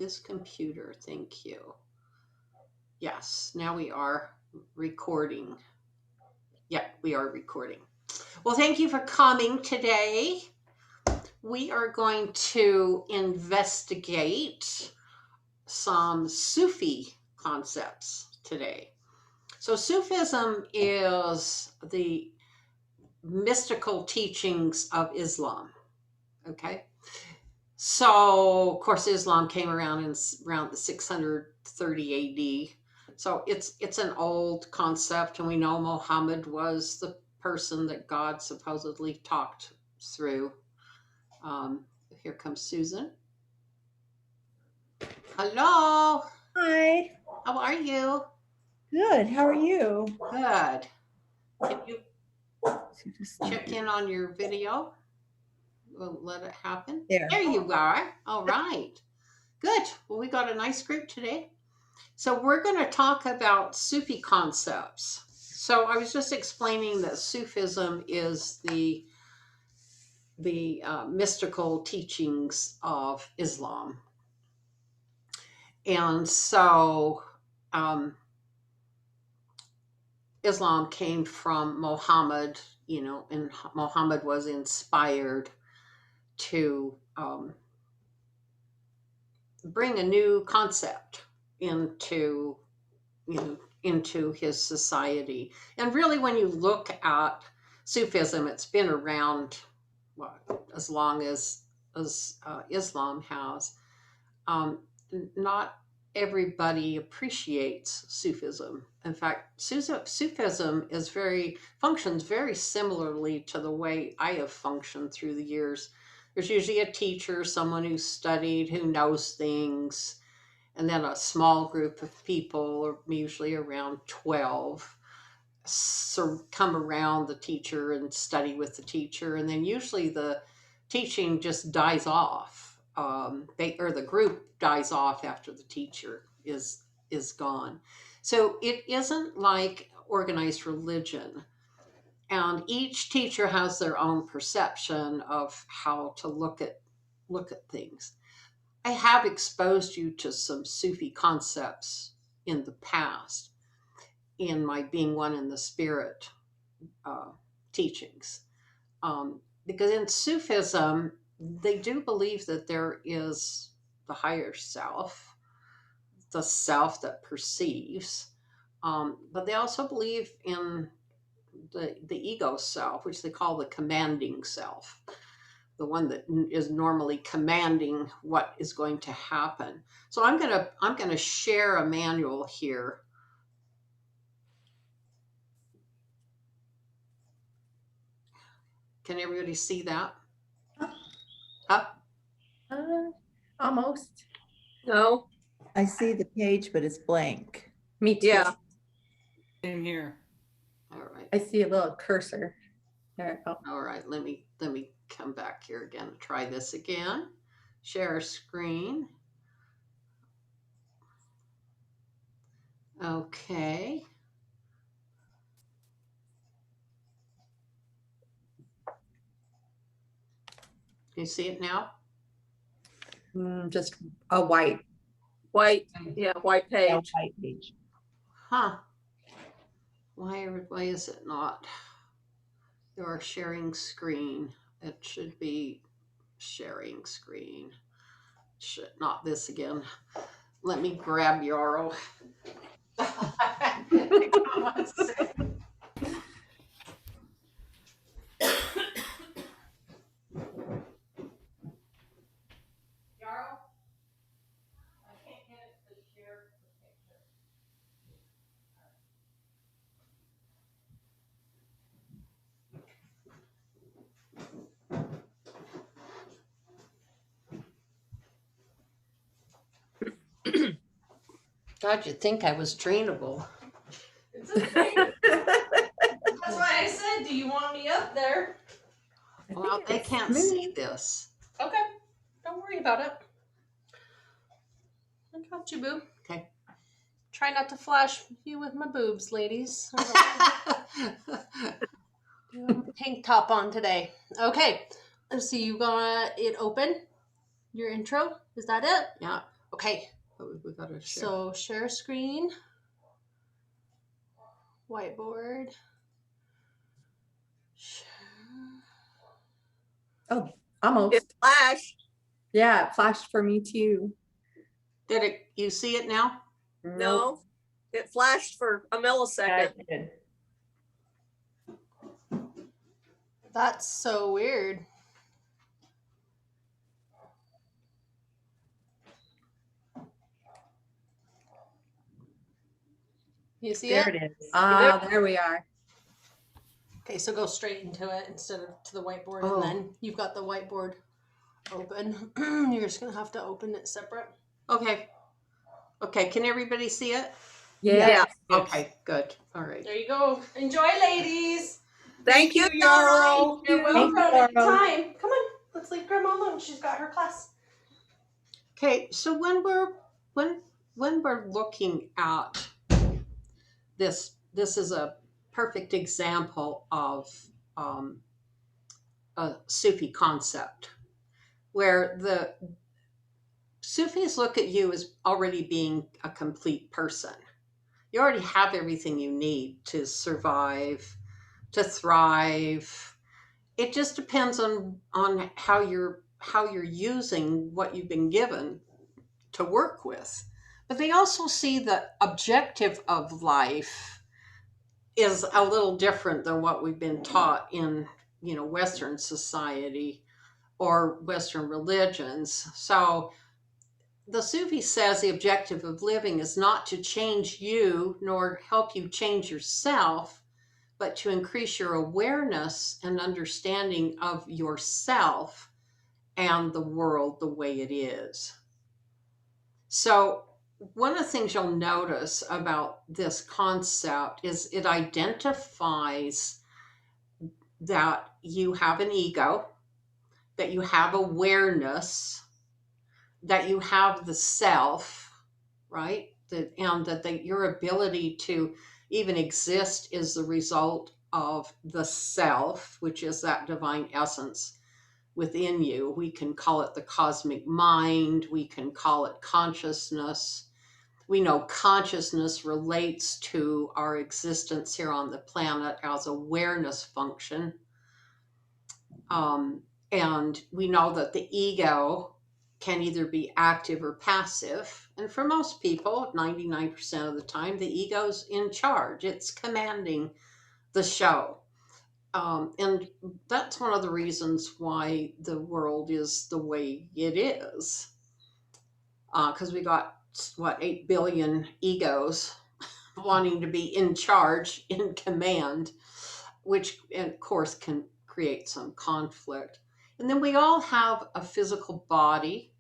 this computer. Thank you. Yes, now we are recording. Yeah, we are recording. Well, thank you for coming today. We are going to investigate some Sufi concepts today. So, Sufism is the mystical teachings of Islam. Okay. So, of course, Islam came around in around the 630 AD. So it's an old concept, and we know Muhammad was the person that God supposedly talked through. Here comes Susan. Hello. Hi. How are you? Good. How are you? Good. Can you check in on your video? We'll let it happen. There you are. All right. Good. Well, we got a nice group today. So we're going to talk about Sufi concepts. So I was just explaining that Sufism is the mystical teachings of Islam, and so Islam came from Muhammad. And Muhammad was inspired to bring a new concept into into his society. And really, when you look at Sufism, it's been around as long as Islam has. Not everybody appreciates Sufism. In fact, Sufism functions very similarly to the way I have functioned through the years. There's usually a teacher, someone who studied, who knows things, and then a small group of people, or usually around 12, come around the teacher and study with the teacher, and then usually the teaching just dies off. The group dies off after the teacher is gone. So it isn't like organized religion, and each teacher has their own perception of how to look at things. I have exposed you to some Sufi concepts in the past in my Being One in the Spirit teachings. Because in Sufism, they do believe that there is the higher self, the self that perceives, but they also believe in the ego self, which they call the commanding self, the one that is normally commanding what is going to happen. So I'm gonna share a manual here. Can everybody see that? Almost. No. I see the page, but it's blank. Me too. Yeah. Same here. All right. I see a little cursor. There. Oh. All right. Let me come back here again and try this again. Share screen. Okay. Can you see it now? Just a white page. Yeah, white page. Huh. Why is it not? You're sharing screen. It should be sharing screen. Shit, not this again. Let me grab Yarrow. Yarrow? I can't get it to share the picture. God, you'd think I was trainable. It's okay. That's why I said, do you want me up there? Well, they can't see this. Okay. Don't worry about it. I got you, boo. Okay. Try not to flash you with my boobs, ladies. Pink top on today. Okay. Let's see. You got it open? Your intro? Is that it? Yeah. Okay. We got to share. So share screen, whiteboard. Share. Oh, almost. It flashed. Yeah, it flashed for me too. Did it? You see it now? Nope. No, it flashed for a Yeah, millisecond. it did. That's so weird. You see There it? it is. Ah, there we are. Okay, so go straight into it instead of to the whiteboard, Oh. and then you've got the whiteboard open. You're just gonna have to open it separate. Okay. Okay. Can everybody see it? Yeah. Okay. Good. All right. There you go. Enjoy, ladies. Thank you, You're Laurel. You're Thank welcome. you, Laurel. Anytime. Come on. Let's leave Grandma alone. She's got her class. Okay. So when we're looking at this is a perfect example of a Sufi concept where the Sufis look at you as already being a complete person. You already have everything you need to survive, to thrive. It just depends on how you're using what you've been given to work with. But they also see the objective of life is a little different than what we've been taught in, Western society or Western religions. So the Sufi says the objective of living is not to change you nor help you change yourself, but to increase your awareness and understanding of yourself and the world the way it is. So, one of the things you'll notice about this concept is it identifies that you have an ego, that you have awareness, that you have the self, right? And that your ability to even exist is the result of the self, which is that divine essence within you. We can call it the cosmic mind, we can call it consciousness. We know consciousness relates to our existence here on the planet as awareness function. And we know that the ego can either be active or passive. And for most people, 99% of the time, the ego's in charge. It's commanding the show. And that's one of the reasons why the world is the way it is. Because we got, 8 billion egos wanting to be in charge, in command, which, of course, can create some conflict. And then we all have a physical body,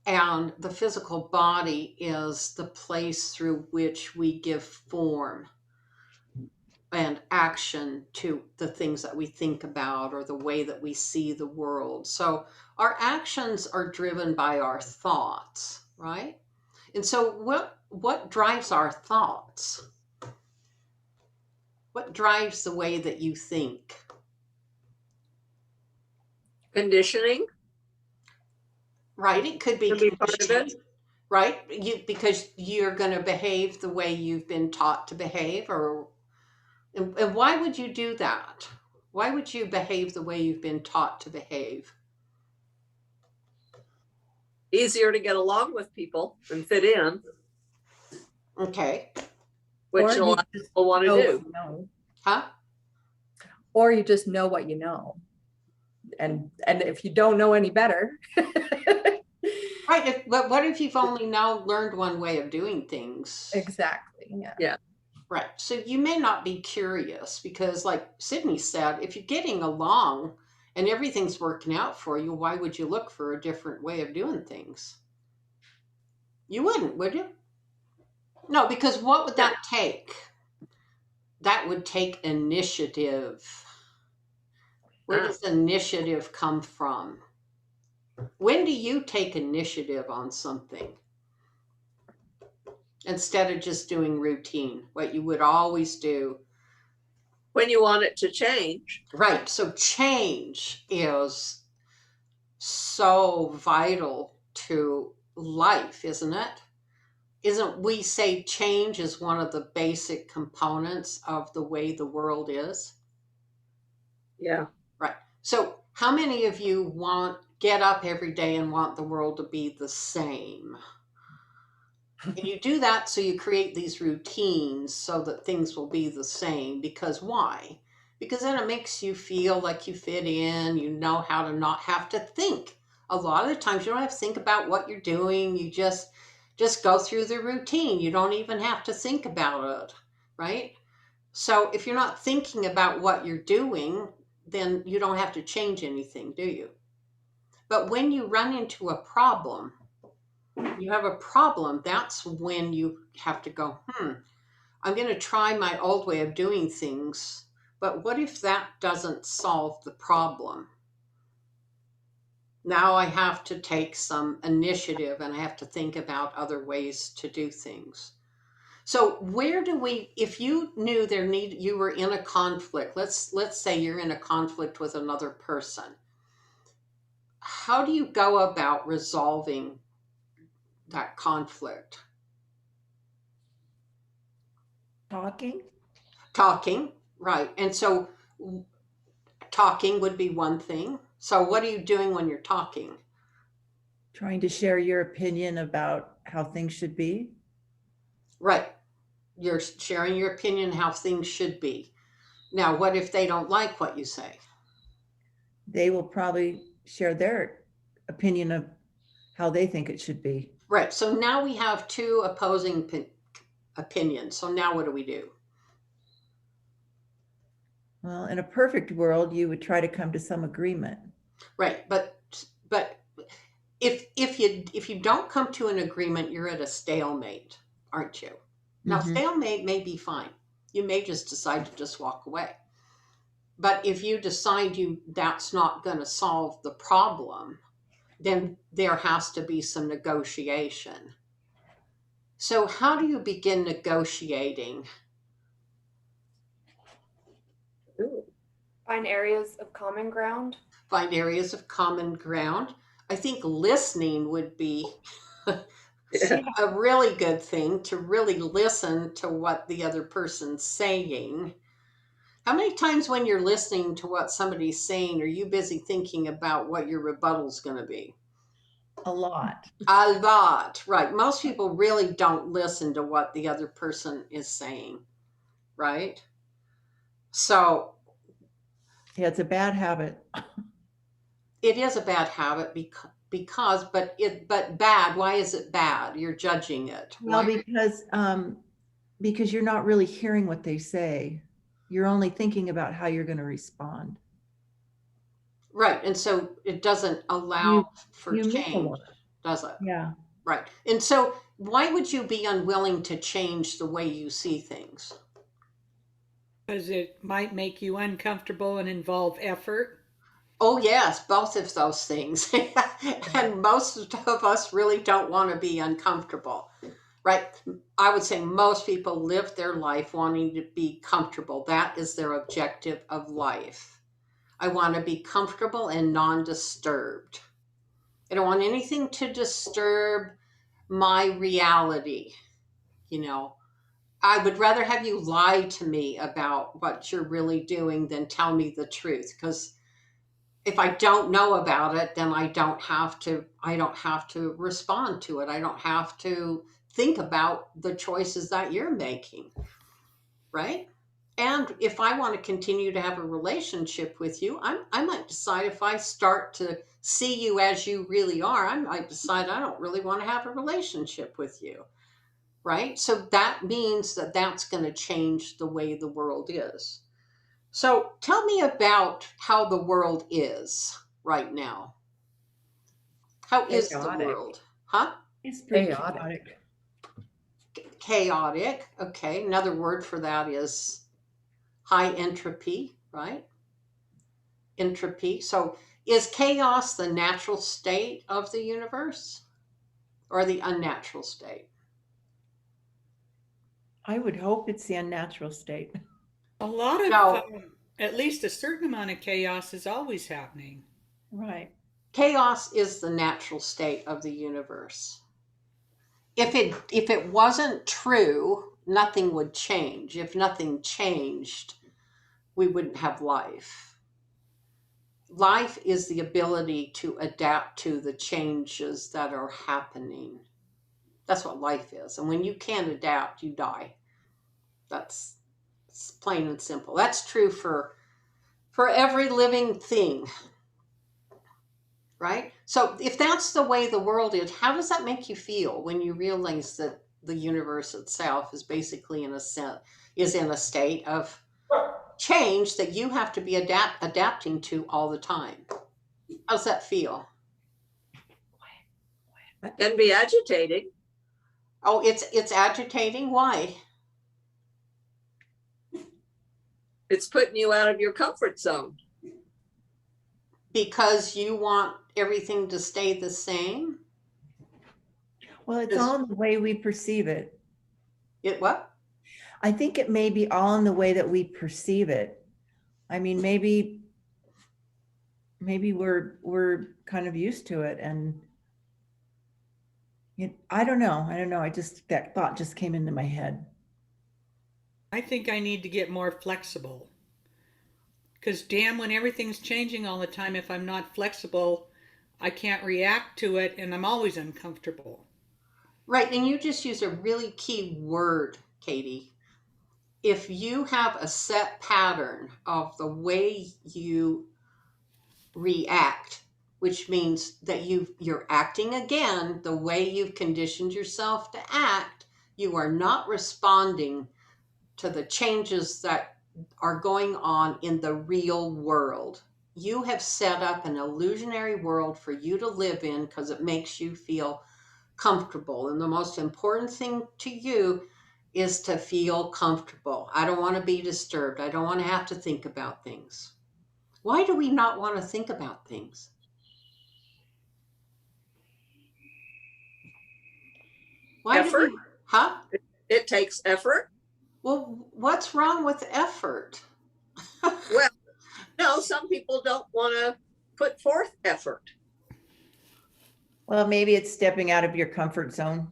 and the physical body is the place through which we give form and action to the things that we think about or the way that we see the world. So our actions are driven by our thoughts, right? And so what drives our thoughts? What drives the way that you think? Conditioning. Right? It could be Could be part of conditioning, it. right? Because you're going to behave the way you've been taught to behave, and why would you do that? Why would you behave the way you've been taught to behave? Easier to get along with people and fit in, Okay. which Or a you lot of just people want to know what do. you know. Huh? Or you just know what you know. And if you don't know any better. Right. But what if you've only now learned one way of doing things? Exactly. Yeah. Right. So you may not be curious because, like Sydney said, if you're getting along and everything's working out for you, why would you look for a different way of doing things? You wouldn't, would you? No, because what would that take? That would take initiative. Where does initiative come from? When do you take initiative on something? Instead of just doing routine, what you would always do. When you want it to change. Right. So change is so vital to life, isn't it? Isn't we say change is one of the basic components of the way the world is? Yeah. Right. So, how many of you get up every day and want the world to be the same? And you do that so you create these routines so that things will be the same. Because why? Because then it makes you feel like you fit in, you know how to not have to think. A lot of the times you don't have to think about what you're doing. You just go through the routine. You don't even have to think about it, right? So if you're not thinking about what you're doing, then you don't have to change anything, do you? But when you run into a problem, you have a problem, that's when you have to go, I'm going to try my old way of doing things, but what if that doesn't solve the problem? Now I have to take some initiative and I have to think about other ways to do things. So where do we, if you knew you were in a conflict, let's say you're in a conflict with another person, how do you go about resolving that conflict? Talking, Talking, right. And so talking would be one thing. So what are you doing when you're talking? trying to share your opinion about how things should be. Right. You're sharing your opinion how things should be. Now, what if they don't like what you say? They will probably share their opinion of how they think it should be. Right. So now we have two opposing opinions. So now what do we do? Well, in a perfect world, you would try to come to some agreement. Right. But if you don't come to an agreement, you're at a stalemate, aren't you? Now, Mhm. stalemate may be fine. You may just decide to just walk away. But if you decide that's not going to solve the problem, then there has to be some negotiation. So how do you begin negotiating? Ooh. Find areas of common ground. Find areas of common ground. I think listening would be Yeah. a really good thing, to really listen to what the other person's saying. How many times when you're listening to what somebody's saying are you busy thinking about what your rebuttal's going to be? A lot. A lot, right. Most people really don't listen to what the other person is saying, right? So Yeah, it's a bad habit. it is a bad habit but bad. Why is it bad? You're judging it. Well, Why? because you're not really hearing what they say. You're only thinking about how you're going to respond. Right. And so it doesn't allow You for you miss a change, lot. does it? Yeah. Right. And so why would you be unwilling to change the way you see things? Because it might make you uncomfortable and involve effort. Oh, yes, both of those things. And most of us really don't want to be uncomfortable, right? I would say most people live their life wanting to be comfortable. That is their objective of life. I want to be comfortable and non disturbed. I don't want anything to disturb my reality. You know, I would rather have you lie to me about what you're really doing than tell me the truth. Because if I don't know about it, then I don't have to respond to it. I don't have to think about the choices that you're making, right? And if I want to continue to have a relationship with you, I might decide, if I start to see you as you really are, I might decide I don't really want to have a relationship with you, right? So that means that's going to change the way the world is. So tell me about how the world is right now. How is the Chaotic. world? Huh? It's pretty Chaotic. Chaotic. Okay. Another word for that is high entropy, right? Entropy. So is chaos the natural state of the universe or the unnatural state? I would hope it's the unnatural state. A lot of, No, at least a certain amount of chaos is always happening. Right. chaos is the natural state of the universe. if it wasn't true, nothing would change. If nothing changed, we wouldn't have life. Life is the ability to adapt to the changes that are happening. That's what life is. And when you can't adapt, you die. That's it's plain and simple. That's true for every living thing, right? So if that's the way the world is, how does that make you feel when you realize that the universe itself is basically in a sense is in a state of change that you have to be adapting to all the time? How's that feel? Can be agitating. Oh, it's agitating. Why? It's putting you out of your comfort zone. Because you want everything to stay the same? Well, it's all in the way we perceive it. It what? I think it may be all in the way that we perceive it. I mean, maybe we're kind of used to it, and I don't know. That thought just came into my head. I think I need to get more flexible. Because damn, when everything's changing all the time, if I'm not flexible, I can't react to it and I'm always uncomfortable. Right, and you just use a really key word, Katie. If you have a set pattern of the way you react, which means that you're acting again the way you've conditioned yourself to act, you are not responding to the changes that are going on in the real world. You have set up an illusionary world for you to live in because it makes you feel comfortable. And the most important thing to you is to feel comfortable. I don't want to be disturbed. I don't want to have to think about things. Why do we not want to think about things? Why do Effort. we? Huh? It takes effort. Well, what's wrong with effort? Well, no, some people don't want to put forth effort. Well, maybe it's stepping out of your comfort zone.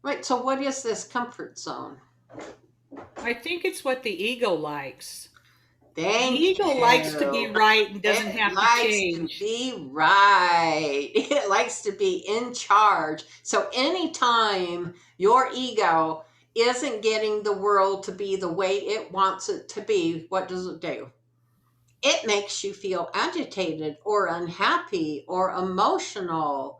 Right. So, what is this comfort zone? I think it's what the ego likes. Thank The ego you. likes to be right and doesn't have to likes change. to be right. It likes to be in charge. So anytime your ego isn't getting the world to be the way it wants it to be, what does it do? It makes you feel agitated or unhappy or emotional,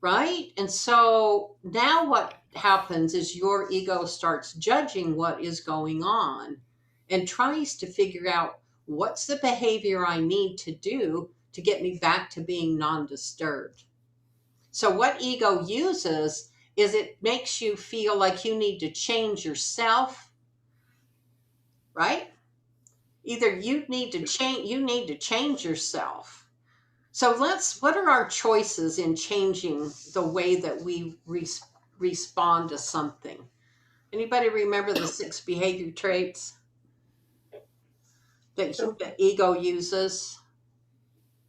right? And so now what happens is your ego starts judging what is going on and tries to figure out what's the behavior I need to do to get me back to being non-disturbed. So what ego uses is it makes you feel like you need to change yourself, right? Either you need to change yourself. So what are our choices in changing the way that we respond to something? Anybody remember the 6 behavior traits that the ego uses?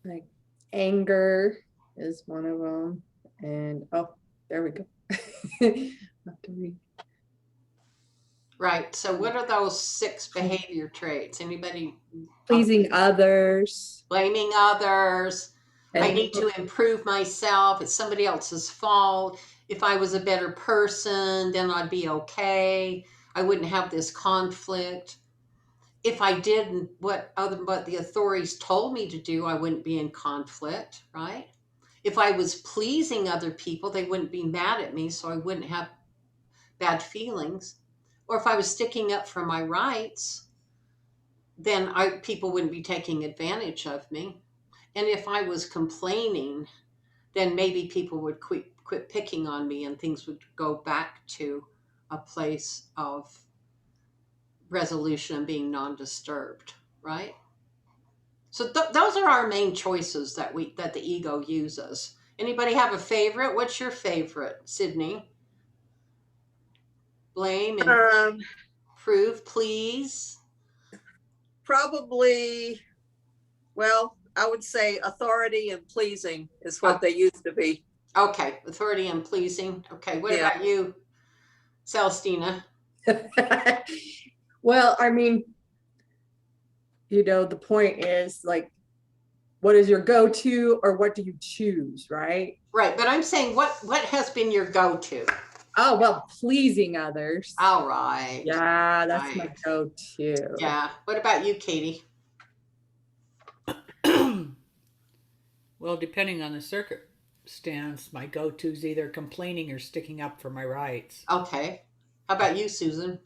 Like anger is one of them. And oh, there we go. Have to read. Right. So what are those 6 behavior traits? Anybody? Pleasing others. Blaming others. I And need to improve myself. It's somebody else's fault. If I was a better person, then I'd be okay. I wouldn't have this conflict. If I did what the authorities told me to do, I wouldn't be in conflict, right? If I was pleasing other people, they wouldn't be mad at me, so I wouldn't have bad feelings. Or if I was sticking up for my rights, then people wouldn't be taking advantage of me. And if I was complaining, then maybe people would quit picking on me and things would go back to a place of resolution and being non-disturbed, right? So those are our main choices that the ego uses. Anybody have a favorite? What's your favorite, Sydney? Blame, improve, please. Probably, well, I would say authority and pleasing is what they used to be. Okay, authority and pleasing. Okay, what Yeah. about you, Celestina? Well, I mean, the point is like, what is your go-to or what do you choose, right? Right, but I'm saying what has been your go-to? Oh, well, pleasing others. All right. Yeah, that's my Right. go-to. Yeah. What about you, Katie? Well, depending on the circumstance, my go-to is either complaining or sticking up for my rights. Okay. How about you, Susan?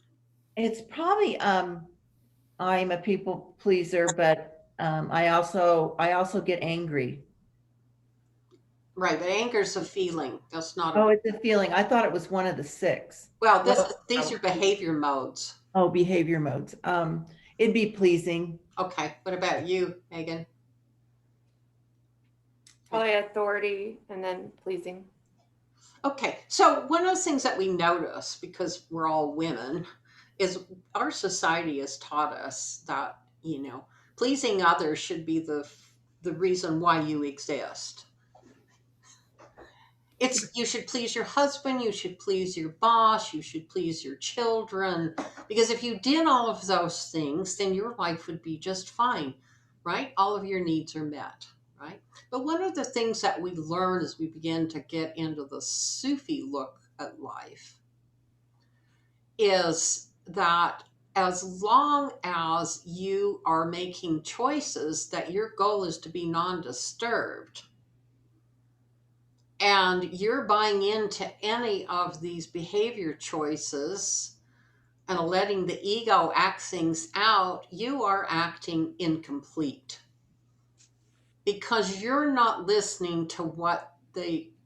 It's probably, I'm a people pleaser, but I also get angry. Right, but anger's a feeling. That's not Oh, a it's a feeling. I thought it was one of the six. well, Well, these are behavior modes. Oh, behavior modes. It'd be pleasing. Okay. What about you, Megan? Probably authority and then pleasing. Okay. So one of the things that we notice, because we're all women, is our society has taught us that, pleasing others should be the reason why you exist. It's you should please your husband, you should please your boss, you should please your children, because if you did all of those things, then your life would be just fine, right? All of your needs are met, right? But one of the things that we learn as we begin to get into the Sufi look at life is that as long as you are making choices, that your goal is to be non-disturbed, and you're buying into any of these behavior choices and letting the ego act things out, you are acting incomplete because you're not listening to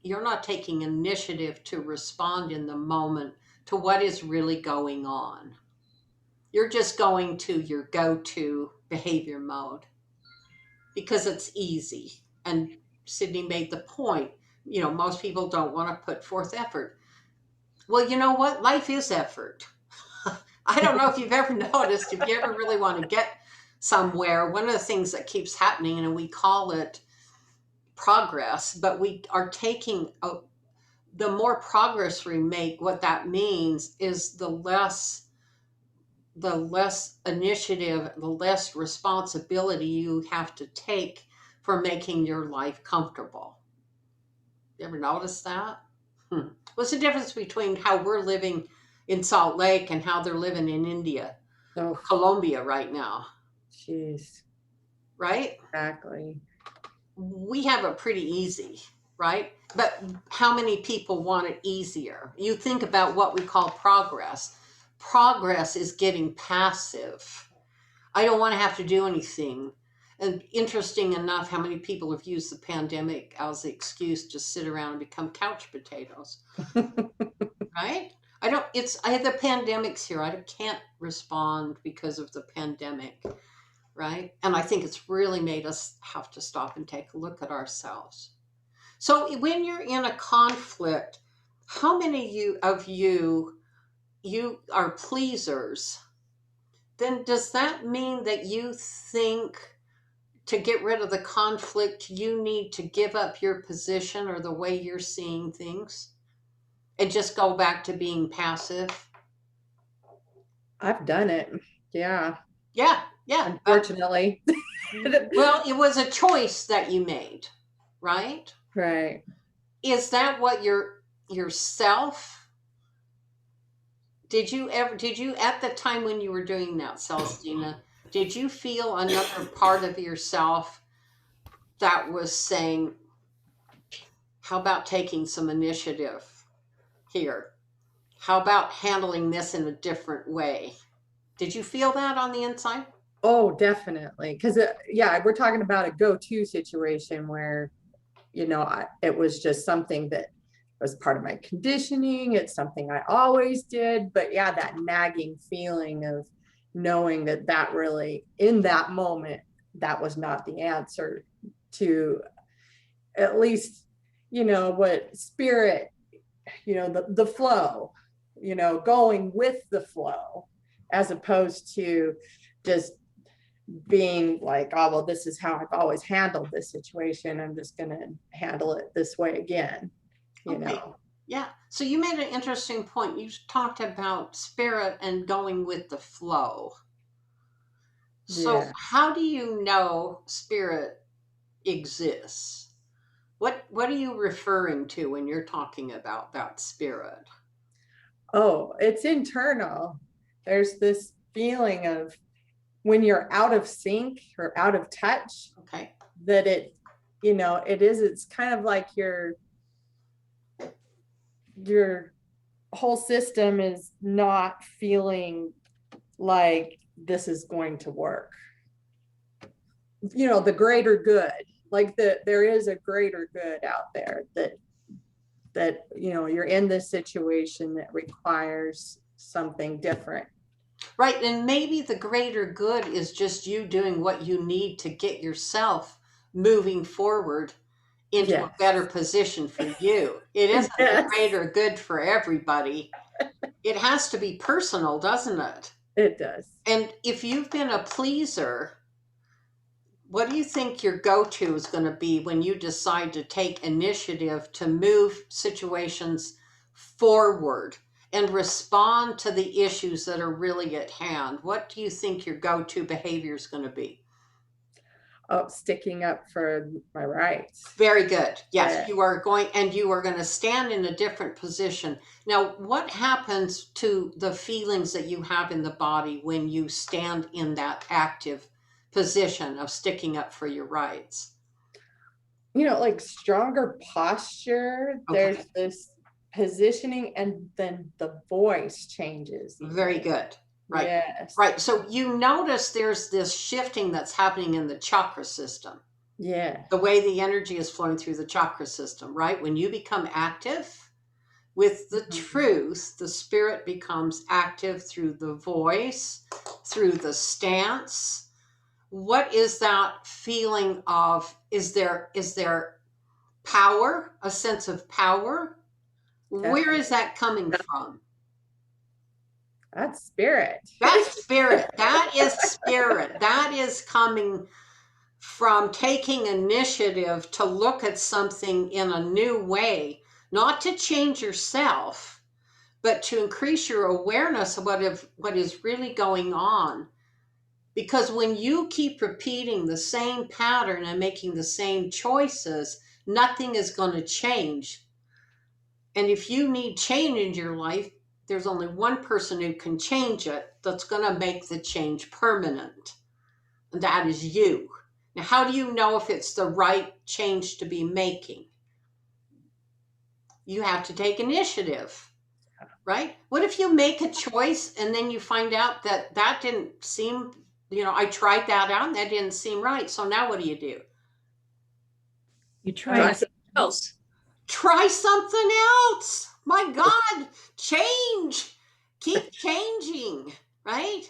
you're not taking initiative to respond in the moment to what is really going on. You're just going to your go-to behavior mode because it's easy. And Sydney made the point, most people don't want to put forth effort. Well, you know what? Life is effort. I don't know if you've ever noticed, if you ever really want to get somewhere, one of the things that keeps happening, and we call it progress, but we are the more progress we make, what that means is the less initiative, the less responsibility you have to take for making your life comfortable. You ever notice that? What's the difference between how we're living in Salt Lake and how they're living in India or oh, Colombia right now? jeez, Right? exactly. We have it pretty easy, right? But how many people want it easier? You think about what we call progress. Progress is getting passive. I don't want to have to do anything. And interesting enough, how many people have used the pandemic as the excuse to sit around and become couch potatoes, right? I have the pandemic's here. I can't respond because of the pandemic, right? And I think it's really made us have to stop and take a look at ourselves. So when you're in a conflict, how many of you are pleasers? Then does that mean that you think to get rid of the conflict, you need to give up your position or the way you're seeing things and just go back to being passive? I've done it. Yeah, Yeah, yeah. unfortunately. Well, it was a choice that you made, right? Right. Is that what yourself? Did you at the time when you were doing that, Celestina, did you feel another part of yourself that was saying, how about taking some initiative here? How about handling this in a different way? Did you feel that on the inside? Oh, definitely. Because, yeah, we're talking about a go-to situation where, it was just something that was part of my conditioning. It's something I always did. But yeah, that nagging feeling of knowing that really, in that moment, that was not the answer to at least, what spirit, the flow, going with the flow, as opposed to just being like, oh, well, this is how I've always handled this situation. I'm just going to handle it this way again. you Okay. know. Yeah. So you made an interesting point. You talked about spirit and going with the flow. So Yeah. how do you know spirit exists? What are you referring to when you're talking about that spirit? Oh, it's internal. There's this feeling of when you're out of sync or out of touch, Okay. that it, you know, it's kind of like your whole system is not feeling like this is going to work. You know, the greater good, like there is a greater good out there, that you know, you're in this situation that requires something different. Right. And maybe the greater good is just you doing what you need to get yourself moving forward into a Yes. better position for you. It isn't the Yes, greater good for everybody. It has to be personal, doesn't it? it does. And if you've been a pleaser, what do you think your go-to is going to be when you decide to take initiative to move situations forward and respond to the issues that are really at hand? What do you think your go-to behavior is going to be? Oh, sticking up for my rights. Very good. Yes, Yeah. you are going to stand in a different position. Now, what happens to the feelings that you have in the body when you stand in that active position of sticking up for your rights? You know, like stronger posture. Okay. There's this positioning, and then the voice changes. Very even. good. Right. Yes. Right. So you notice there's this shifting that's happening in the chakra system, Yeah. the way the energy is flowing through the chakra system, right? When you become active with the Mhm. truth, the spirit becomes active through the voice, through the stance. What is that feeling of? Is there power, a sense of power? Where is that coming from? That's spirit. That's spirit. That is spirit. That is coming from taking initiative to look at something in a new way, not to change yourself, but to increase your awareness of what is really going on. Because when you keep repeating the same pattern and making the same choices, nothing is going to change. And if you need change in your life, there's only one person who can change it that's going to make the change permanent. And that is you. Now, how do you know if it's the right change to be making? You have to take initiative, right? What if you make a choice and then you find out that didn't seem, I tried that out and that didn't seem right. So now what do? You Try try. something else. Try something else. My God, change. Keep changing, right?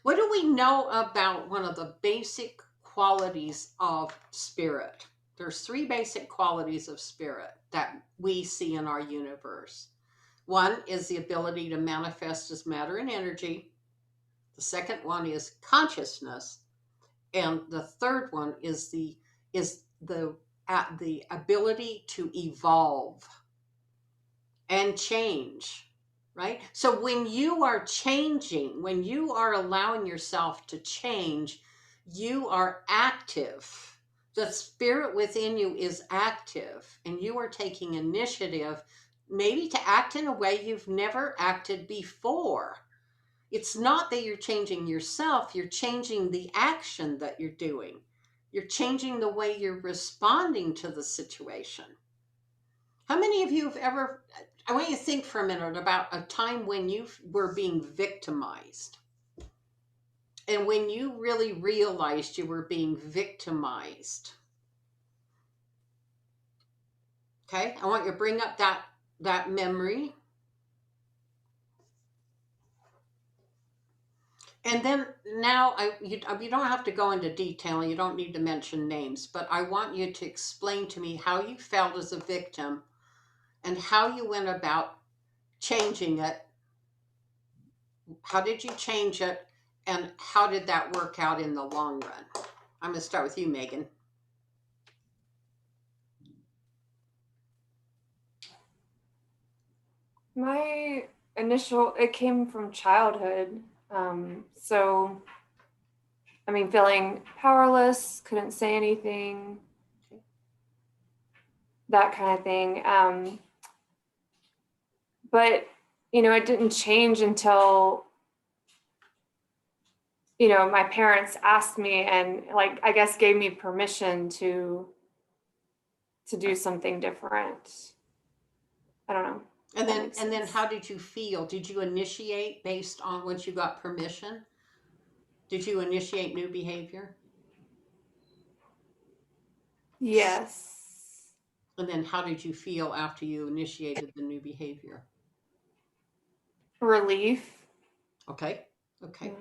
What do we know about one of the basic qualities of spirit? There's three basic qualities of spirit that we see in our universe. One is the ability to manifest as matter and energy. The second one is consciousness, and the third one is the ability to evolve and change, right? So when you are changing, when you are allowing yourself to change, you are active. The spirit within you is active, and you are taking initiative, maybe to act in a way you've never acted before. It's not that you're changing yourself, you're changing the action that you're doing. You're changing the way you're responding to the situation. How many of you have ever, I want you to think for a minute about a time when you were being victimized and when you really realized you were being victimized. Okay, I want you to bring up that memory. And then now you don't have to go into detail, you don't need to mention names, but I want you to explain to me how you felt as a victim and how you went about changing it. How did you change it? And how did that work out in the long run? I'm going to start with you, Megan. My it came from childhood. So, I mean, feeling powerless, couldn't say anything, that kind of thing. But, it didn't change until, my parents asked me and, like, I guess gave me permission to do something different. I don't know. And That then makes and then sense. how did you feel? Did you initiate based on once you got permission? Did you initiate new behavior? Yes. And then how did you feel after you initiated the new behavior? Relief. Okay. Okay.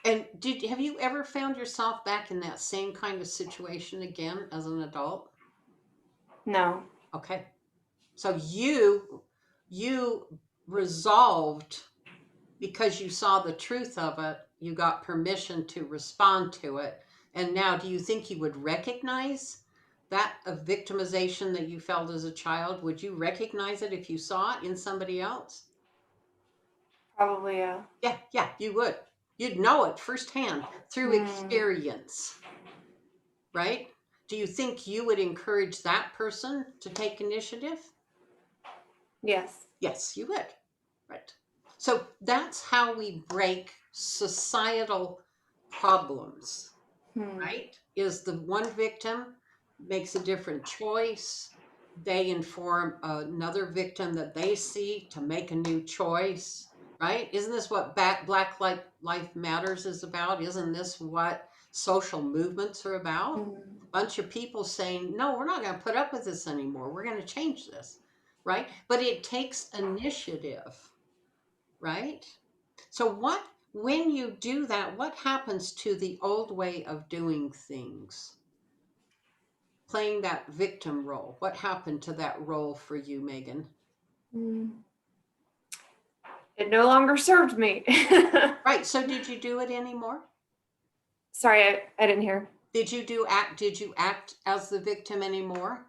Yeah. And have you ever found yourself back in that same kind of situation again as an adult? No. Okay. So you resolved because you saw the truth of it, you got permission to respond to it. And now do you think you would recognize that a victimization that you felt as a child? Would you recognize it if you saw it in somebody else? Probably, yeah. Yeah, you would. You'd know it firsthand through experience, right? Do you think you would encourage that person to take initiative? Yes. Yes, you would. Right. So that's how we break societal problems, right? Is the one victim makes a different choice. They inform another victim that they see to make a new choice, right? Isn't this what Black Life Matters is about? Isn't this what social movements are about? Bunch of people saying, no, we're not going to put up with this anymore. We're going to change this, right? But it takes initiative, right? So when you do that, what happens to the old way of doing things? Playing that victim role. What happened to that role for you, Megan? It no longer served me. Right. So did you do it anymore? Sorry, I didn't hear. Did you act as the victim anymore?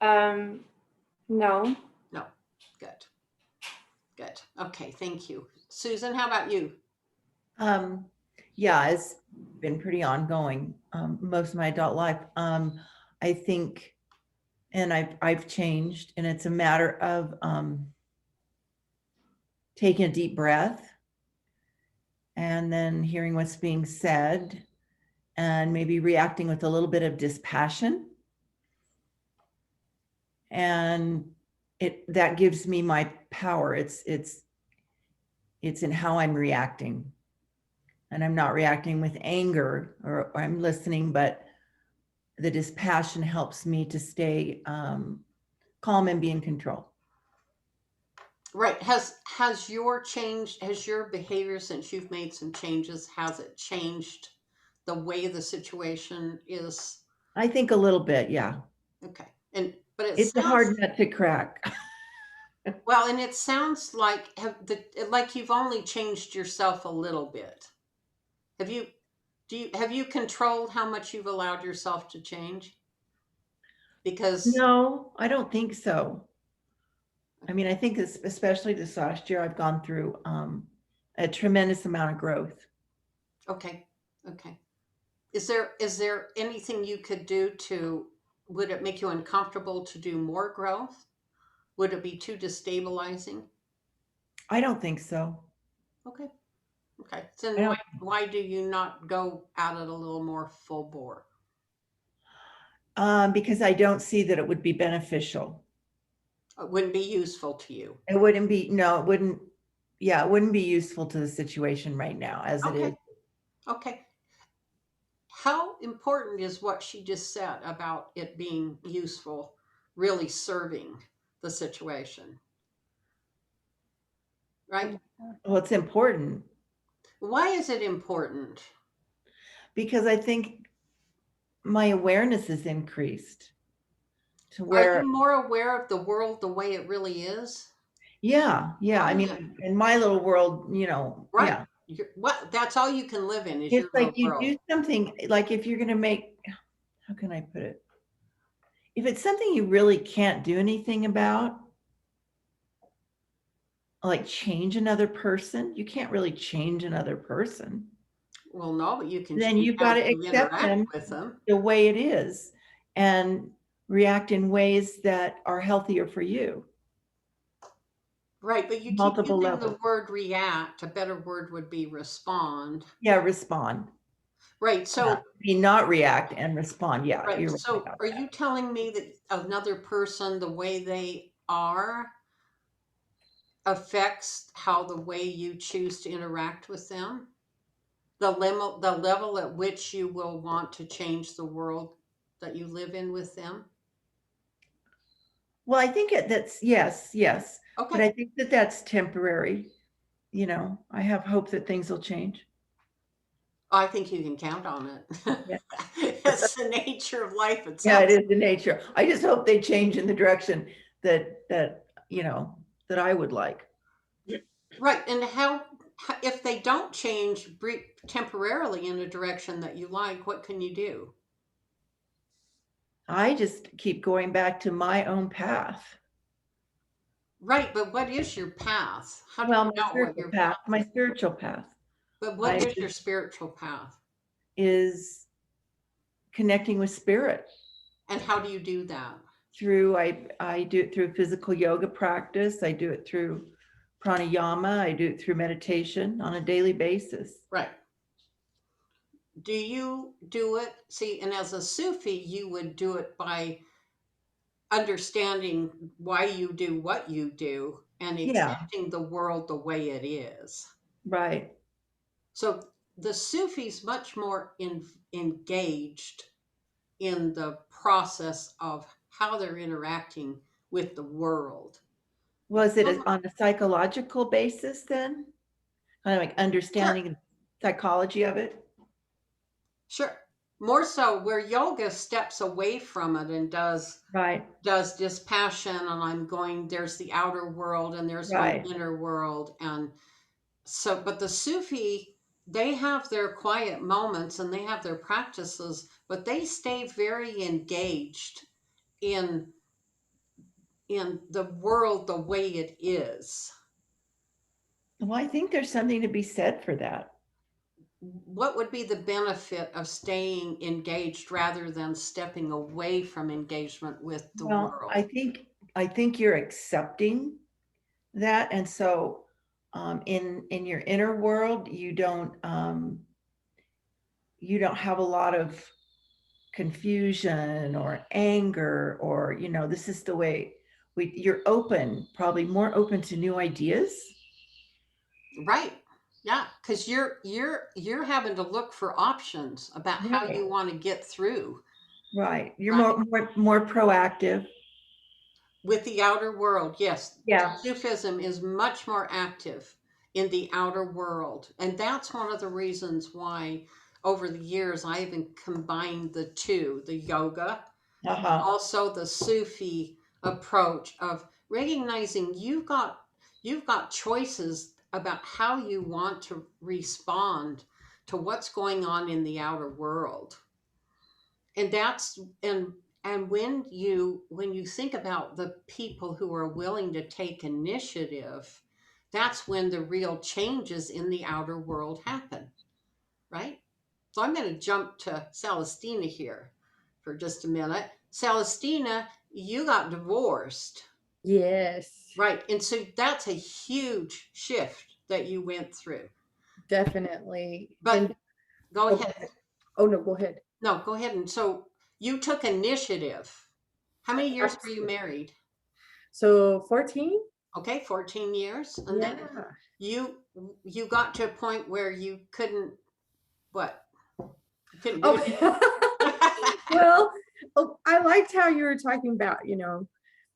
No. No. Good. Good. Okay, thank you. Susan, how about you? Yeah, it's been pretty ongoing, most of my adult life. I think, and I've changed, and it's a matter of taking a deep breath and then hearing what's being said and maybe reacting with a little bit of dispassion. And that gives me my power. It's in how I'm reacting. And I'm not reacting with anger, or I'm listening, but the dispassion helps me to stay calm and be in control. Right. Has your behavior since you've made some changes, has it changed the way the situation is? I think a little bit, yeah. Okay. But it It's a sounds hard nut to crack. well, and it sounds like like you've only changed yourself a little bit. Have you controlled how much you've allowed yourself to change? Because No, I don't think so. I mean, I think especially this last year, I've gone through a tremendous amount of growth. okay. Is there anything you could do would it make you uncomfortable to do more growth? Would it be too destabilizing? I don't think so. Okay. I Then don't, why do you not go at it a little more full bore? because I don't see that it would be beneficial. It wouldn't be useful to you. It wouldn't be, no, it wouldn't. Yeah, it wouldn't be useful to the situation right now as it is. Okay. How important is what she just said about it being useful, really serving the situation? Right? Well, it's important Why is it important? because I think my awareness is increased to Are where, you more aware of the world the way it really is? yeah. I mean, in my little world, Right. yeah. That's all you can live in is It's your like little you world. do something, like if you're going to make, how can I put it? If it's something you really can't do anything about, like change another person. You can't really change another person. Well, no, but you can Then change you've how got to you accept interact them with them. the way it is and react in ways that are healthier for you. Right, but you keep Multiple using the levels. word react. A better word would be respond. Yeah, respond. Right, so Not react and respond. Yeah, right. you're right So about are that. you telling me that another person, the way they are, affects how the way you choose to interact with them? The level at which you will want to change the world that you live in with them? Well, I think that's yes. But Okay. I think that that's temporary. You know, I have hope that things will change. I think you can count on it. Yeah. It's the nature of life. It Yeah, it sounds is the nature. I just hope they change in the direction that you know that I would like. right. And if they don't change temporarily in a direction that you like, what can you do? I just keep going back to my own path. Right, but what is your path? How do Well, you know what your path my is? spiritual path But what is your spiritual path? is connecting with spirit. And how do you do that? Through I do it through physical yoga practice. I do it through pranayama. I do it through meditation on a daily basis. Right. Do you do it? See, and as a Sufi, you would do it by understanding why you do what you do and Yeah, accepting the world the way it is. right. So the Sufi's much more engaged in the process of how they're interacting with the world. Was it on a psychological basis then? Kind of like Sure, understanding the psychology of it? sure. More so where yoga steps away from it and Right, does dispassion, and I'm going, there's the outer world and there's my right. inner world. And so, but the Sufi, they have their quiet moments and they have their practices, but they stay very engaged in the world the way it is. Well, I think there's something to be said for that. What would be the benefit of staying engaged rather than stepping away from engagement with the Well, world? I think you're accepting that. And so in your inner world, you don't have a lot of confusion or anger, or this is the way you're open, probably more open to new ideas. Right. Yeah, because you're having to look for options about how Right. you want to get through. Right. You're Right. more proactive. With the outer world, yes. Yeah. Sufism is much more active in the outer world. And that's one of the reasons why over the years I even combined the two, the yoga, Uh-huh. also the Sufi approach of recognizing you've got choices about how you want to respond to what's going on in the outer world. And that's and when you think about the people who are willing to take initiative, that's when the real changes in the outer world happen, right? So I'm going to jump to Celestina here for just a minute. Celestina, you got divorced, Yes, right? And so that's a huge shift that you went through. definitely. But And go oh, ahead. oh no, go ahead. No, go ahead. And so you took initiative. How many years were you Absolutely. married? So 14? Okay, 14 years. And then Yeah. you you got to a point where you couldn't what? You couldn't do it. Oh, well, oh, I liked how you were talking about,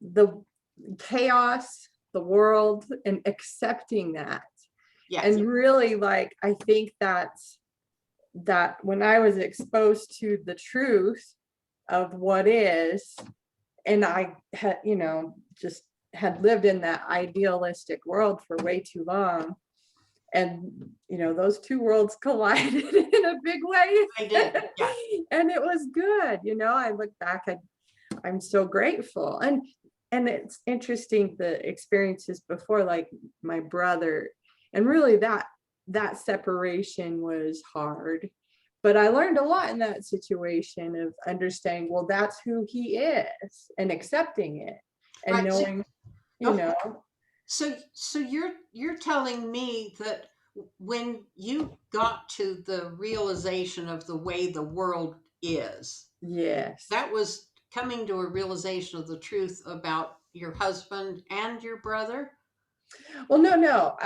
the chaos, the world, and accepting that. Yes. And really, like, I think that when I was exposed to the truth of what is, and I had, just had lived in that idealistic world for way too long. And, those two worlds collided in a big way. I did. Yeah. And it was good. I look back, I'm so grateful. And and it's interesting, the experiences before, like my brother, and really that separation was hard. But I learned a lot in that situation of understanding, well, that's who he is, and accepting it, and Right. knowing, you Oh, know, so you're telling me that when you got to the realization of the way the world is, yes. that was coming to a realization of the truth about your husband and your brother? Well, no,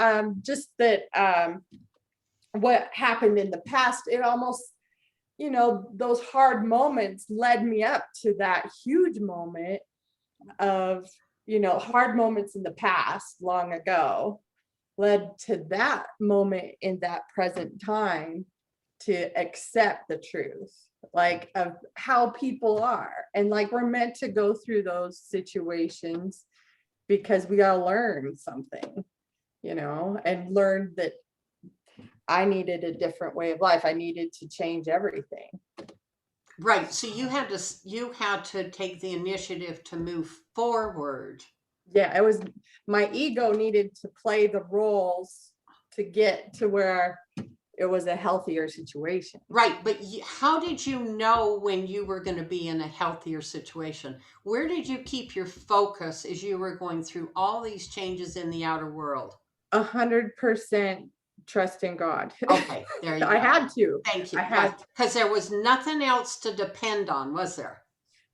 just that what happened in the past, it almost, those hard moments led me up to that huge moment of, hard moments in the past long ago led to that moment in that present time to accept the truth, like of how people are. And like we're meant to go through those situations because we got to learn something, and learn that I needed a different way of life. I needed to change everything. Right. So you had to take the initiative to move forward. Yeah, it was, my ego needed to play the roles to get to where it was a healthier situation. Right, but how did you know when you were going to be in a healthier situation? Where did you keep your focus as you were going through all these changes in the outer world? 100% trust in God. Okay, there you I go. had to. Thank you. I had, because there was nothing else to depend on, was there?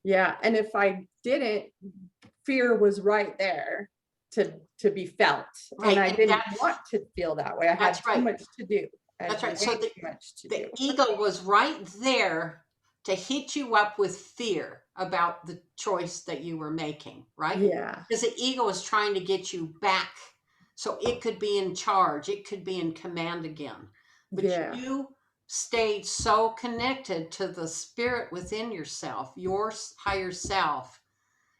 yeah, and if I didn't, fear was right there to be felt, Right, and I and didn't want to feel that way. I had that's too right. much to do. I had That's right. way So too much to the do. ego was right there to hit you up with fear about the choice that you were making, right? Yeah, Because the ego is trying to get you back so it could be in charge, it could be in command again. But yeah, you stayed so connected to the spirit within yourself, your higher self,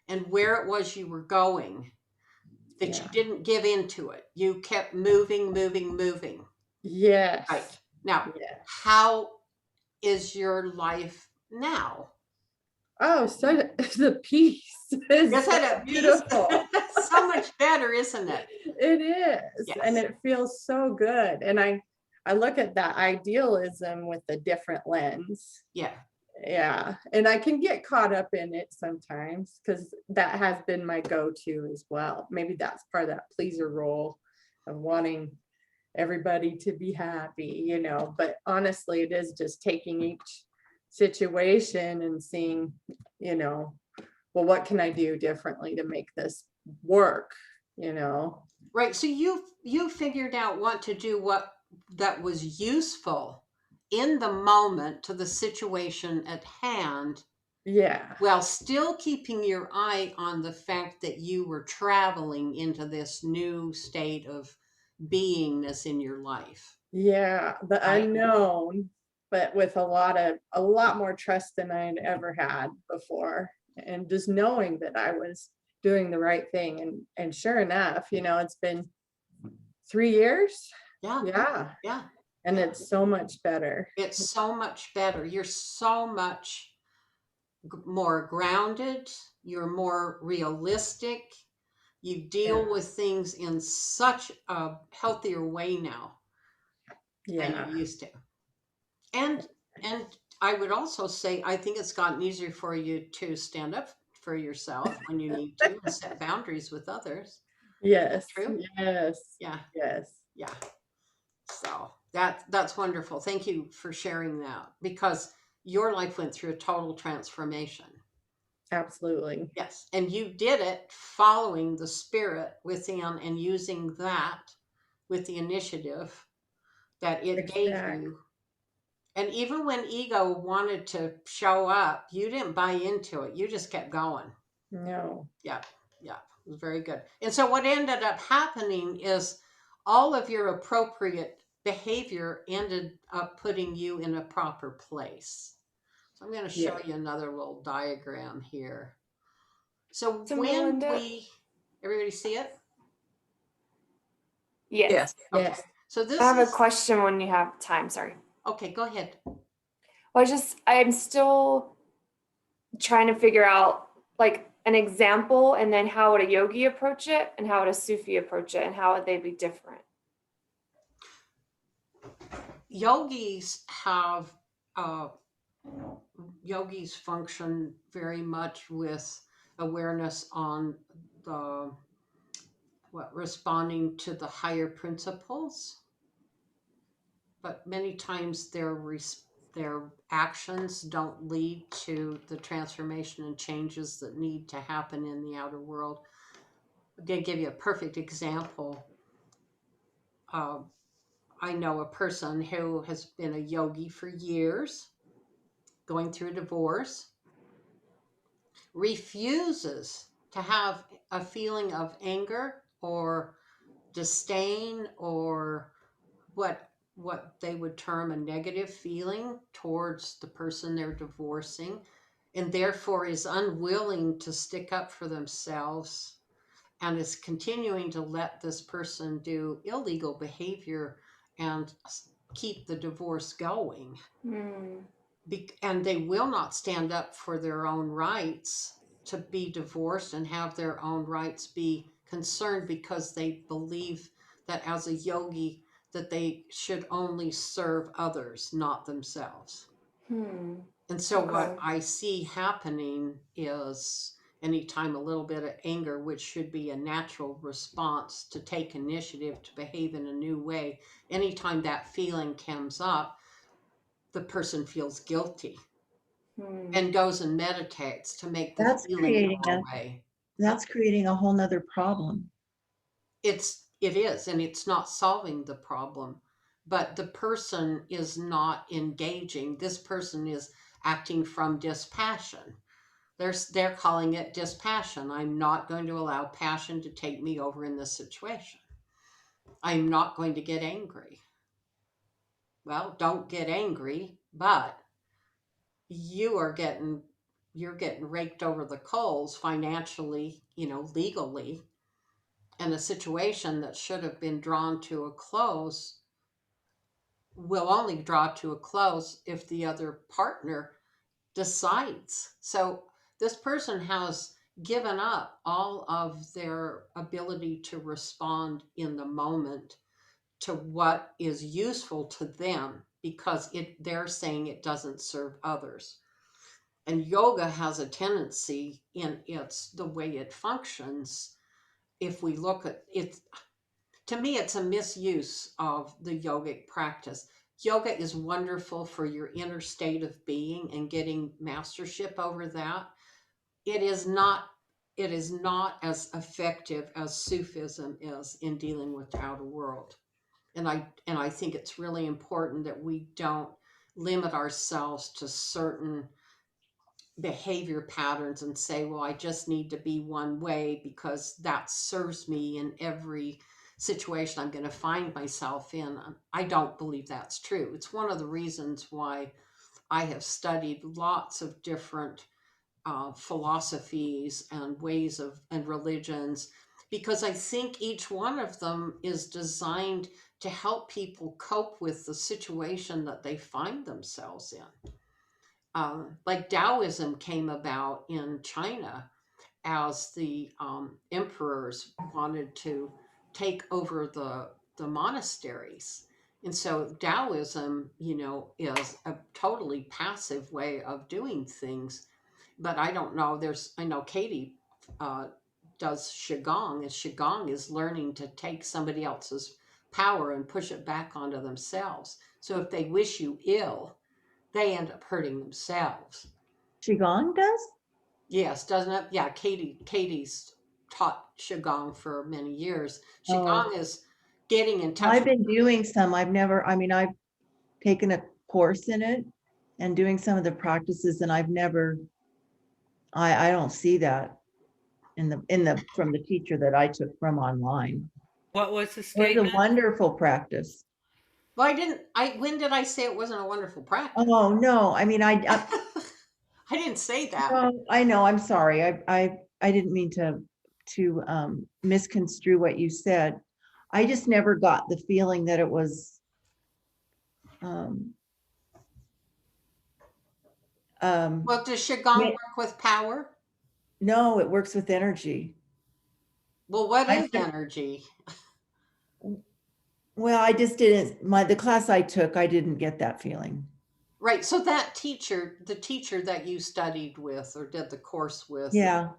and where it was you were going, that you yeah. didn't give into it. You kept moving, moving, moving. Yes. Right. Now, Yeah. how is your life now? Oh, so the peace is Isn't so it beautiful. so much better, isn't it? It is, and Yes. it feels so good. And I look at that idealism with a different lens. Yeah. Yeah, and I can get caught up in it sometimes because that has been my go-to as well. Maybe that's part of that pleaser role of wanting everybody to be happy, but honestly, it is just taking each situation and seeing, well, what can I do differently to make this work, Right. So you figured out what to do, what that was useful in the moment to the situation at hand, Yeah, while still keeping your eye on the fact that you were traveling into this new state of beingness in your life. yeah, the Right. unknown, but with a lot more trust than I'd ever had before, and just knowing that I was doing the right thing. And sure enough, it's been 3 years. Yeah. Yeah, Yeah. and it's so much better. It's so much better. You're so much more grounded. You're more realistic. You deal Yeah, with things in such a healthier way now than yeah, you used to. And I would also say I think it's gotten easier for you to stand up for yourself when you need to and set boundaries with others. yes, True? yes, Yeah. yes, Yeah. So that's wonderful. Thank you for sharing that because your life went through a total transformation. absolutely. Yes. And you did it following the spirit within and using that with the initiative that it gave Exactly. you. And even when ego wanted to show up, you didn't buy into it. You just kept going. No. Yeah. Yeah. It was very good. And so what ended up happening is all of your appropriate behavior ended up putting you in a proper place. So I'm going to show Yeah. you another little diagram here. So So when Melinda, everybody see it? yes. Yes. Okay. Yes. So this I have a is, question when you have time. Sorry. okay, go ahead. Well, I'm still trying to figure out, like, an example, and then how would a yogi approach it and how would a Sufi approach it and how would they be different? Yogis have yogis function very much with awareness on the responding to the higher principles, but many times their actions don't lead to the transformation and changes that need to happen in the outer world. I'm going to give you a perfect example. I know a person who has been a yogi for years, going through a divorce, refuses to have a feeling of anger or disdain or what they would term a negative feeling towards the person they're divorcing, and therefore is unwilling to stick up for themselves and is continuing to let this person do illegal behavior and keep the divorce going. And they will not stand up for their own rights to be divorced and have their own rights be concerned, because they believe that as a yogi that they should only serve others, not themselves. And so what I see happening is anytime a little bit of anger, which should be a natural response to take initiative to behave in a new way, anytime that feeling comes up, the person feels guilty and goes and meditates to make the That's feeling go away. That's creating a whole nother problem. It is, and it's not solving the problem, but the person is not engaging. This person is acting from dispassion. They're calling it dispassion. I'm not going to allow passion to take me over in this situation. I'm not going to get angry. Well, don't get angry, but you're getting raked over the coals financially, legally, and a situation that should have been drawn to a close will only draw to a close if the other partner decides. So this person has given up all of their ability to respond in the moment to what is useful to them, because they're saying it doesn't serve others. And yoga has a tendency in the way it functions. If we look at it, to me, it's a misuse of the yogic practice. Yoga is wonderful for your inner state of being and getting mastership over that. It is not as effective as Sufism is in dealing with the outer world. And I think it's really important that we don't limit ourselves to certain behavior patterns and say, well, I just need to be one way because that serves me in every situation I'm going to find myself in. I don't believe that's true. It's one of the reasons why I have studied lots of different philosophies and ways and religions, because I think each one of them is designed to help people cope with the situation that they find themselves in. Like Taoism came about in China as the emperors wanted to take over the monasteries. And so Taoism, is a totally passive way of doing things. But I don't know, I know Katie does Qigong, and Qigong is learning to take somebody else's power and push it back onto themselves. So if they wish you ill, they end up hurting themselves. Qigong does? Yes, doesn't it? Yeah, Katie's taught Qigong for many years. Qigong is getting in touch. I've been doing some. I've taken a course in it and doing some of the practices, and I don't see that from the teacher that I took from online. What was the It was statement? a wonderful practice. Well, when did I say it wasn't a wonderful practice? Oh, no, I I didn't say that. no, I know, I'm sorry. I didn't mean to misconstrue what you said. I just never got the feeling that it was Well, does Qigong work with power? No, it works with energy. Well, what I is took- energy? Well, I just didn't, the class I took, I didn't get that feeling. Right. So that teacher, the teacher that you studied with or did the course with, Yeah,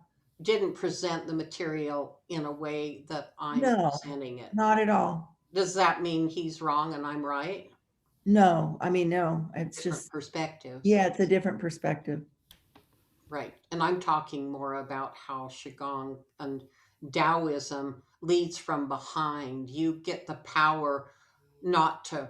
didn't present the material in a way that I'm no, presenting it. not at all. Does that mean he's wrong and I'm right? No, I mean, no, it's Different just, perspectives. yeah, it's a different perspective. Right. And I'm talking more about how Qigong and Taoism leads from behind. You get the power not to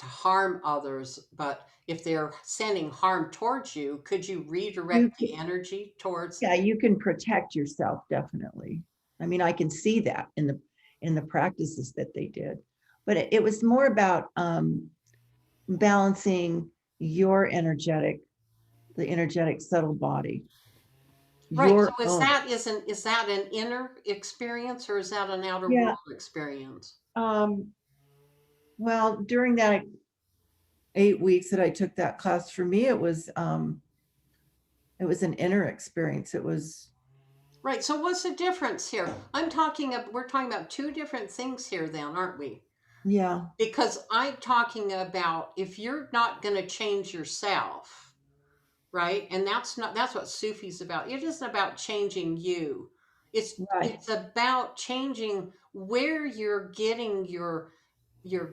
harm others, but if they're sending harm towards you, could you You redirect the energy towards? Yeah, you can protect yourself, definitely. I mean, I can see that in the practices that they did. But it was more about balancing your the energetic subtle body, Right. your So own. is that an inner experience or is that an outer Yeah. world experience? Well, during that 8 weeks that I took that class, for me, it was an inner experience. It was, Right. So what's the difference here? We're talking about two different things here then, aren't we? yeah, Because I'm talking about if you're not going to change yourself, right? And that's what Sufi's about. It isn't about changing you. right. It's about changing where you're getting your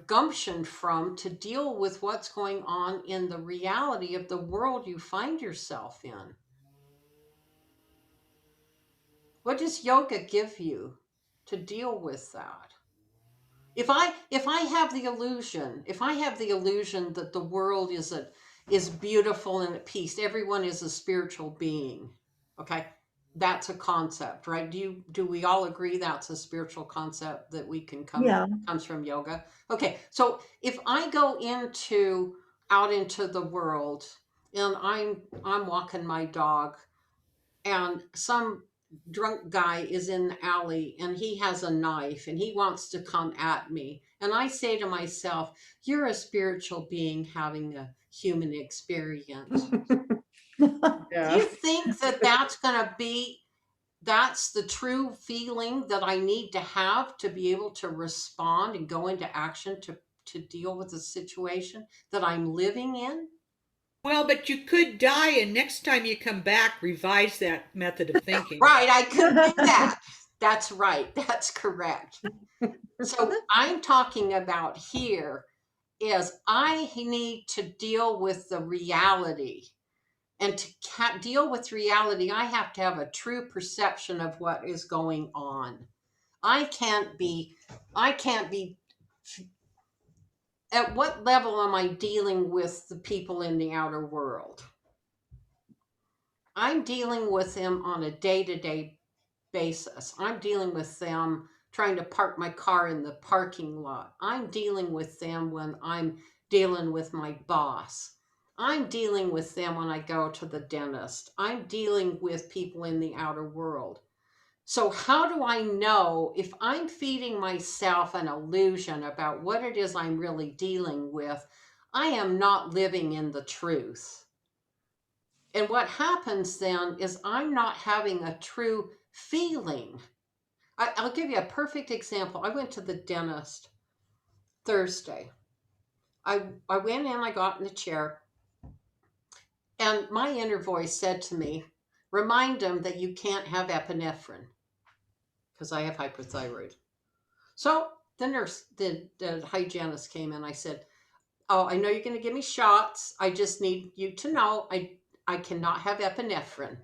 gumption from to deal with what's going on in the reality of the world you find yourself in. What does yoga give you to deal with that? If I have the illusion, that the world is beautiful and at peace, everyone is a spiritual being. Okay, that's a concept, right? Do we all agree that's a spiritual concept that we can Yeah. comes from yoga? Okay, so if I go out into the world and I'm walking my dog and some drunk guy is in the alley and he has a knife and he wants to come at me. And I say to myself, you're a spiritual being having a human experience. Do Yeah. you think that that's the true feeling that I need to have to be able to respond and go into action to deal with the situation that I'm living in? Well, but you could die, and next time you come back, revise that method of thinking. Right, I could do that. That's right. That's correct. So I'm talking about here is I need to deal with the reality. And to deal with reality, I have to have a true perception of what is going on. I can't be, at what level am I dealing with the people in the outer world? I'm dealing with them on a day to day basis. I'm dealing with them trying to park my car in the parking lot. I'm dealing with them when I'm dealing with my boss. I'm dealing with them when I go to the dentist. I'm dealing with people in the outer world. So, how do I know if I'm feeding myself an illusion about what it is I'm really dealing with? I am not living in the truth. And what happens then is I'm not having a true feeling. I'll give you a perfect example. I went to the dentist Thursday. I went in, I got in the chair, and my inner voice said to me, remind them that you can't have epinephrine because I have hyperthyroid. So the hygienist came in. I said, oh, I know you're going to give me shots. I just need you to know I cannot have epinephrine.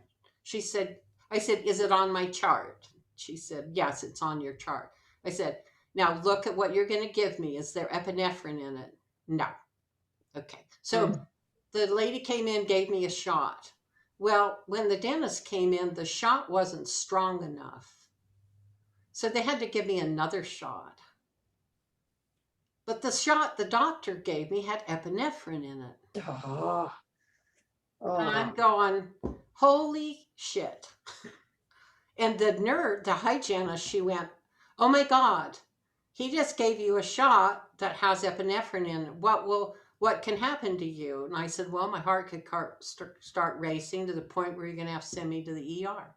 She said, I said, is it on my chart? She said, yes, it's on your chart. I said, now look at what you're going to give me. Is there epinephrine in it? No. Okay. So the lady came in, gave me a shot. Well, when the dentist came in, the shot wasn't strong enough. So they had to give me another shot. But the shot the doctor gave me had epinephrine in it. Oh. And I'm Oh. going, holy shit. And the hygienist, she went, oh my God, he just gave you a shot that has epinephrine in it. What can happen to you? And I said, well, my heart could start racing to the point where you're going to have to send me to the ER.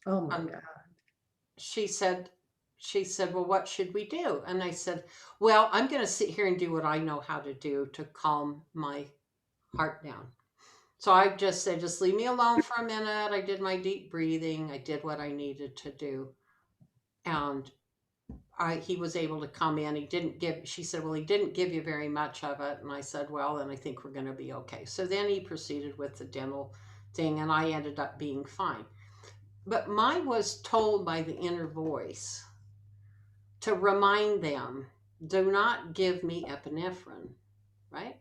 Oh my Um, God. she said, well, what should we do? And I said, well, I'm going to sit here and do what I know how to do to calm my heart down. So I just said, just leave me alone for a minute. I did my deep breathing. I did what I needed to do. And he was able to come in. She said, well, he didn't give you very much of it. And I said, well, then I think we're going to be okay. So then he proceeded with the dental thing, and I ended up being fine. But mine was told by the inner voice to remind them, do not give me epinephrine, right?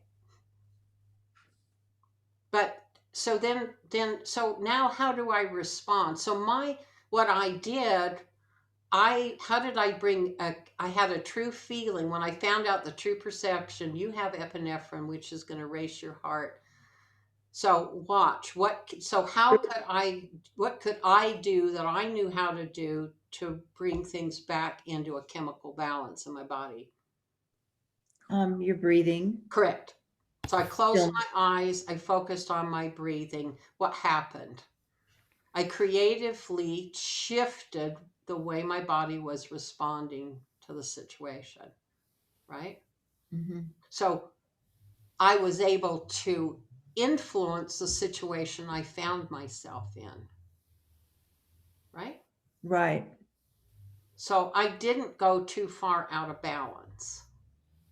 But so so now how do I respond? So what I did, I had a true feeling when I found out the true perception. You have epinephrine, which is going to race your heart. So what could I do that I knew how to do to bring things back into a chemical balance in my body? Your breathing. Correct. So I closed Still. my eyes. I focused on my breathing. What happened? I creatively shifted the way my body was responding to the situation, right? Mm-hmm. So I was able to influence the situation I found myself in, right? Right. So I didn't go too far out of balance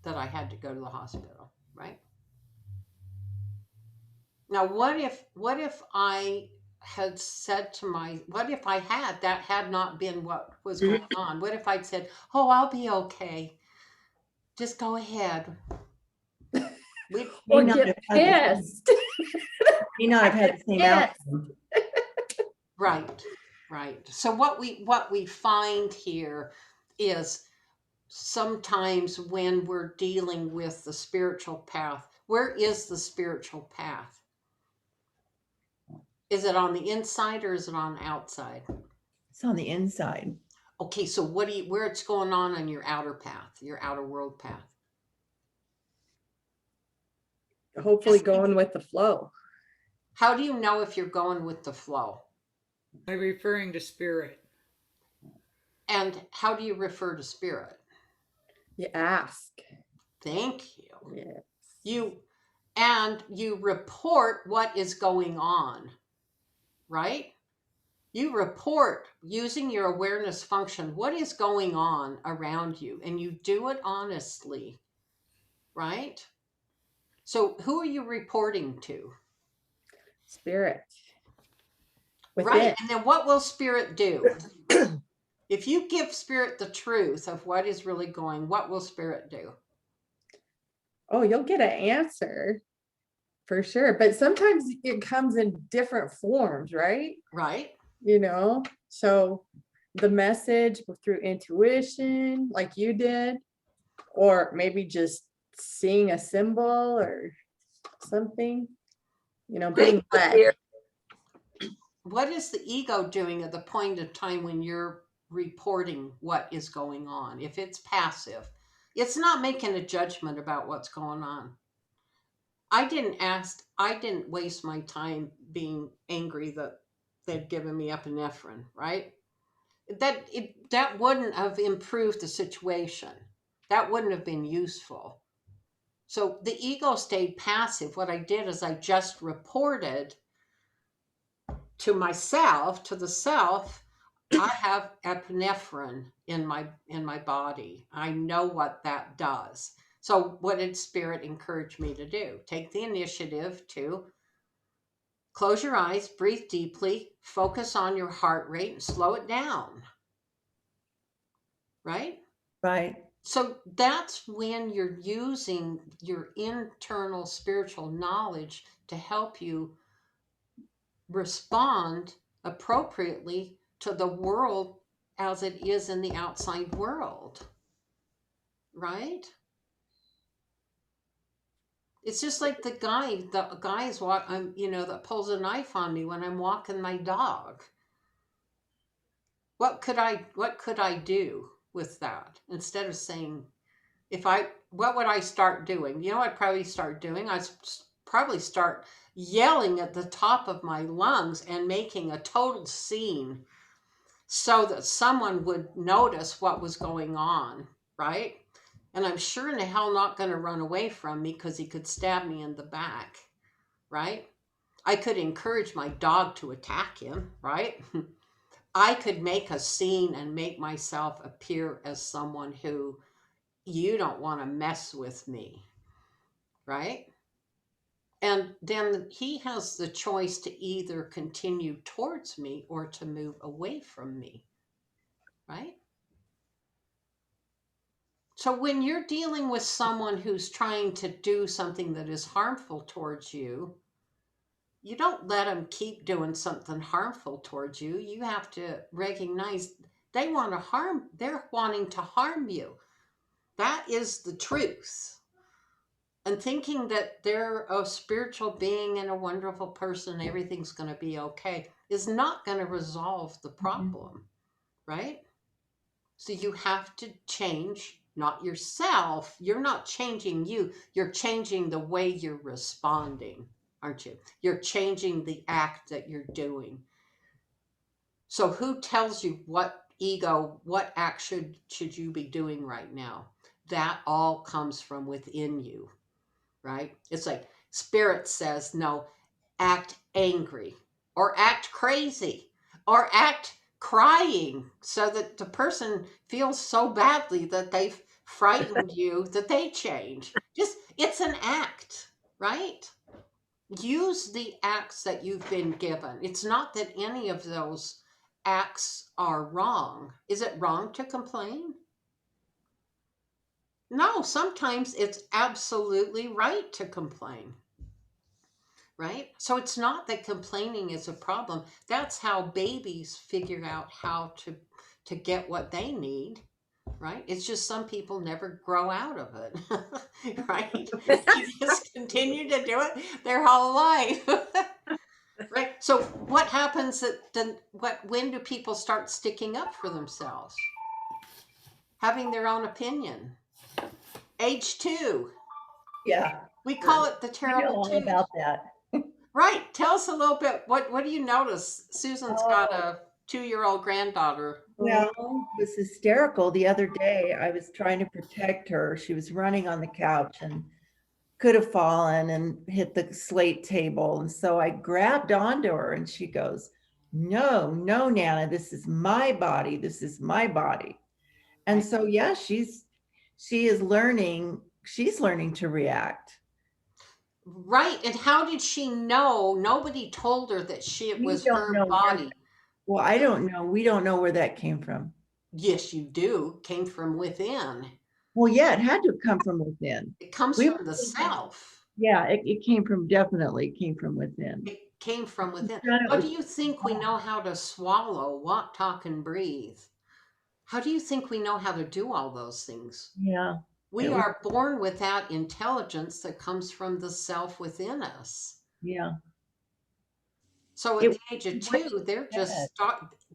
that I had to go to the hospital, right? Now, what if I had said what if that had not been what was going on? What if I'd said, oh, I'll be okay. Just go ahead. We, May Or not get have had pissed. may not have had the same Yes. outcome. right. So what we find here is sometimes when we're dealing with the spiritual path, where is the spiritual path? Is it on the inside or is it on the outside? It's on the inside. Okay, so where it's going on your outer path, your outer world path? Hopefully going with the flow. How do you know if you're going with the flow? By referring to spirit. And how do you refer to spirit? You ask. Thank you. Yeah. You report what is going on, right? You report using your awareness function what is going on around you, and you do it honestly, right? So who are you reporting to? Spirit. Right. Within. And then what will spirit do? If you give spirit the truth of what is really going, what will spirit do? Oh, you'll get an answer for sure. But sometimes it comes in different forms, right? Right. So the message through intuition, like you did, or maybe just seeing a symbol or something, being led. What is the ego doing at the point of time when you're reporting what is going on? If it's passive, it's not making a judgment about what's going on. I didn't waste my time being angry that they'd given me epinephrine, right? That wouldn't have improved the situation. That wouldn't have been useful. So the ego stayed passive. What I did is I just reported to myself, to the self, I have epinephrine in my body. I know what that does. So what did spirit encourage me to do? Take the initiative to close your eyes, breathe deeply, focus on your heart rate, and slow it down. Right? Right. So that's when you're using your internal spiritual knowledge to help you respond appropriately to the world as it is in the outside world. Right? It's just like the guy is that pulls a knife on me when I'm walking my dog. What could I do with that? Instead of saying, what would I start doing? I'd probably start doing? I'd probably start yelling at the top of my lungs and making a total scene so that someone would notice what was going on, right? And I'm sure in the hell not going to run away from me because he could stab me in the back, right? I could encourage my dog to attack him, right? I could make a scene and make myself appear as someone who you don't want to mess with me, right? And then he has the choice to either continue towards me or to move away from me, right? So when you're dealing with someone who's trying to do something that is harmful towards you don't let them keep doing something harmful towards you. You have to recognize they're wanting to harm you. That is the truth. And thinking that they're a spiritual being and a wonderful person, everything's going to be okay, is not going to resolve the problem, right? So you have to change, not yourself. You're not changing you. You're changing the way you're responding, aren't you? You're changing the act that you're doing. So who tells you what act should you be doing right now? That all comes from within you, right? It's like spirit says, no, act angry or act crazy or act crying so that the person feels so badly that they've frightened you that they change. Just, it's an act, right? Use the acts that you've been given. It's not that any of those acts are wrong. Is it wrong to complain? No, sometimes it's absolutely right to complain, right? So it's not that complaining is a problem. That's how babies figure out how to get what they need, right? It's just some people never grow out of it, right? They just continue to do it their whole life. Right. So what happens when do people start sticking up for themselves? Having their own opinion. Age 2. Yeah, We call it the I know terrible all twos. about that. Right. Tell us a little bit. What do you notice? Susan's got Oh, a 2-year-old granddaughter. well, it was hysterical. The other day, I was trying to protect her. She was running on the couch and could have fallen and hit the slate table. And so I grabbed onto her and she goes, no, no, Nana, this is my body. This is my body. And Right. so, yeah, she's learning to react. Right. And how did she know? Nobody told her that it We was don't her know where, body. well, I don't know. We don't know where that came from. Yes, you do. Came from within. Well, yeah, it had to have come from within. It comes We from the self. Yeah, it came from, definitely came from within. It came from within. Done it How with- do you think we know how to swallow, walk, talk, and breathe? How do you think we know how to do all those things? Yeah, We it was- are born with that intelligence that comes from the self within us. yeah. So at It the age of what 2, they're you said.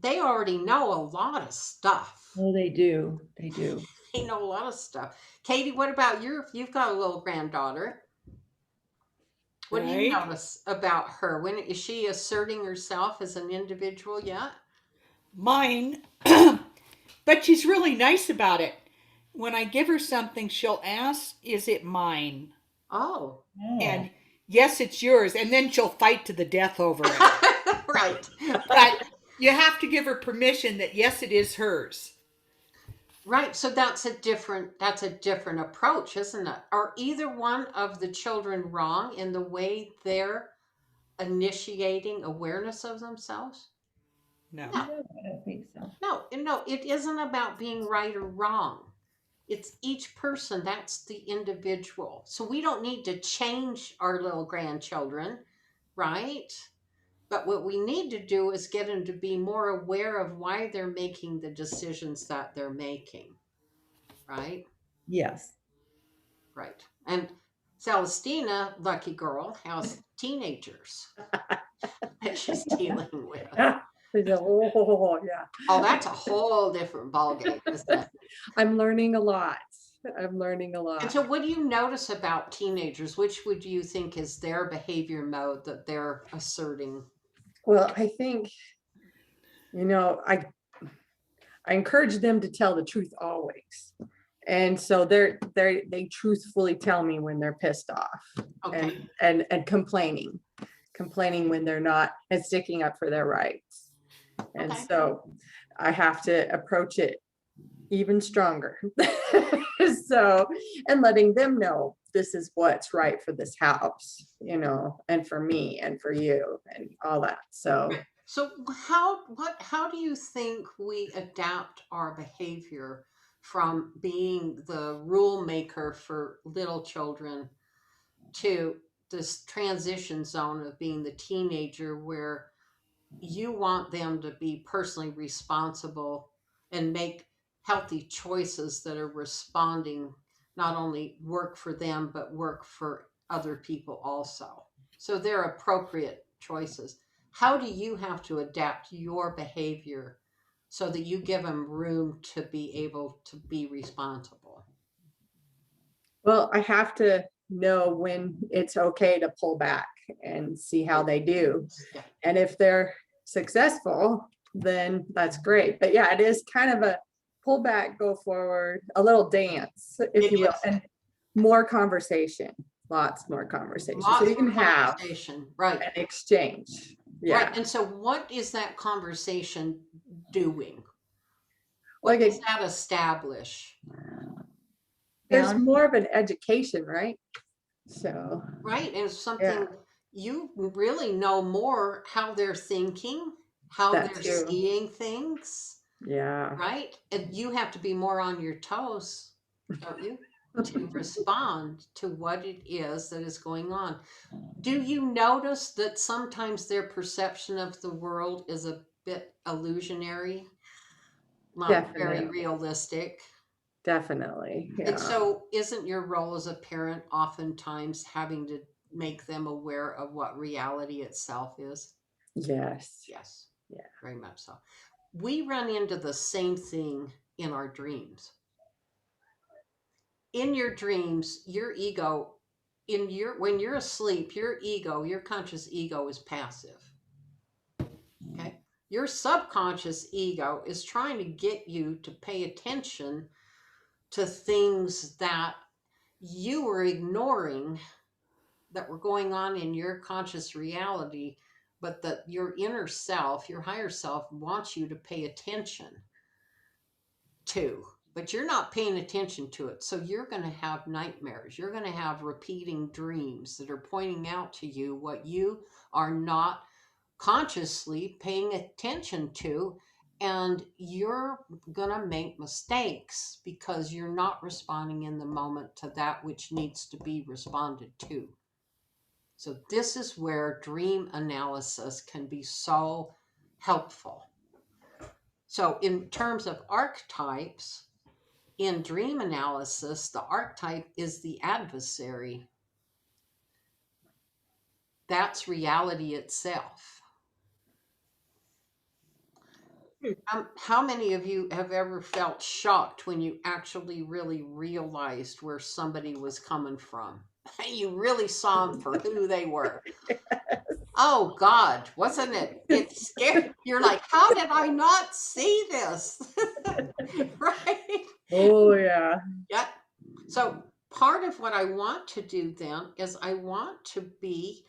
they already know a lot of stuff. Oh, they do. They do. They know a lot of stuff. Katie, what about you've got a little granddaughter. What do you Right? notice about her? When is she asserting herself as an individual yet? Mine, but she's really nice about it. When I give her something, she'll ask, "Is it mine?" Oh, And yes, it's yours. And then she'll fight to the death over it. right. But you have to give her permission that yes, it is hers. Right. So that's a different approach, isn't it? Are either one of the children wrong in the way they're initiating awareness of themselves? No. No. I don't think so. No, it isn't about being right or wrong. It's each person, that's the individual. So we don't need to change our little grandchildren, right? But what we need to do is get them to be more aware of why they're making the decisions that they're making, right? Yes. Right. And Celestina, lucky girl, has teenagers that she's dealing with. Oh, yeah. Oh, that's a whole different ballgame, isn't it? I'm learning a lot. I'm learning a And lot. so, what do you notice about teenagers? Which would you think is their behavior mode that they're asserting? Well, I think, I I encourage them to tell the truth always. And so they truthfully tell me when they're pissed off Okay. and complaining when they're not, and sticking up for their rights. And Okay. so I have to approach it even stronger. So, and letting them know this is what's right for this house, and for me and for you and all that. So, So how do you think we adapt our behavior from being the rule maker for little children to this transition zone of being the teenager where you want them to be personally responsible and make healthy choices that are responding, not only work for them but work for other people also, so they're appropriate choices? How do you have to adapt your behavior so that you give them room to be able to be responsible? well, I have to know when it's okay to pull back and see how they do. Yeah. And if they're successful, then that's great. But yeah, it is kind of a pull back, go forward, a little dance, if It you will, is. and more conversation, lots more conversation. So Lots you can of have conversation, right? an exchange. Yeah. Right. And so what is that conversation doing? Like What does that establish? there's Down. more of an education, right? So Right. And it's something Yeah. you really know more how they're thinking, how That they're too. seeing things, Yeah. right? And you have to be more on your toes, don't you? To respond to what it is that is going on. Do you notice that sometimes their perception of the world is a bit illusionary, not very Definitely. realistic? Definitely. And Yeah. so, isn't your role as a parent oftentimes having to make them aware of what reality itself is? Yes. Yes. Yeah. Very much so. We run into the same thing in our dreams. In your dreams, your ego, when you're asleep, your conscious ego is passive. Okay? Your subconscious ego is trying to get you to pay attention to things that you were ignoring that were going on in your conscious reality, but that your inner self, your higher self, wants you to pay attention to. But you're not paying attention to it. So you're going to have nightmares. You're going to have repeating dreams that are pointing out to you what you are not consciously paying attention to. And you're going to make mistakes because you're not responding in the moment to that which needs to be responded to. So this is where dream analysis can be so helpful. So in terms of archetypes, in dream analysis, the archetype is the adversary. That's reality itself. How many of you have ever felt shocked when you actually really realized where somebody was coming from? You really saw them for who they were. Oh God, wasn't it? It's scary. You're like, how did I not see this? Right? Oh yeah. Yeah. So part of what I want to do then is I want to be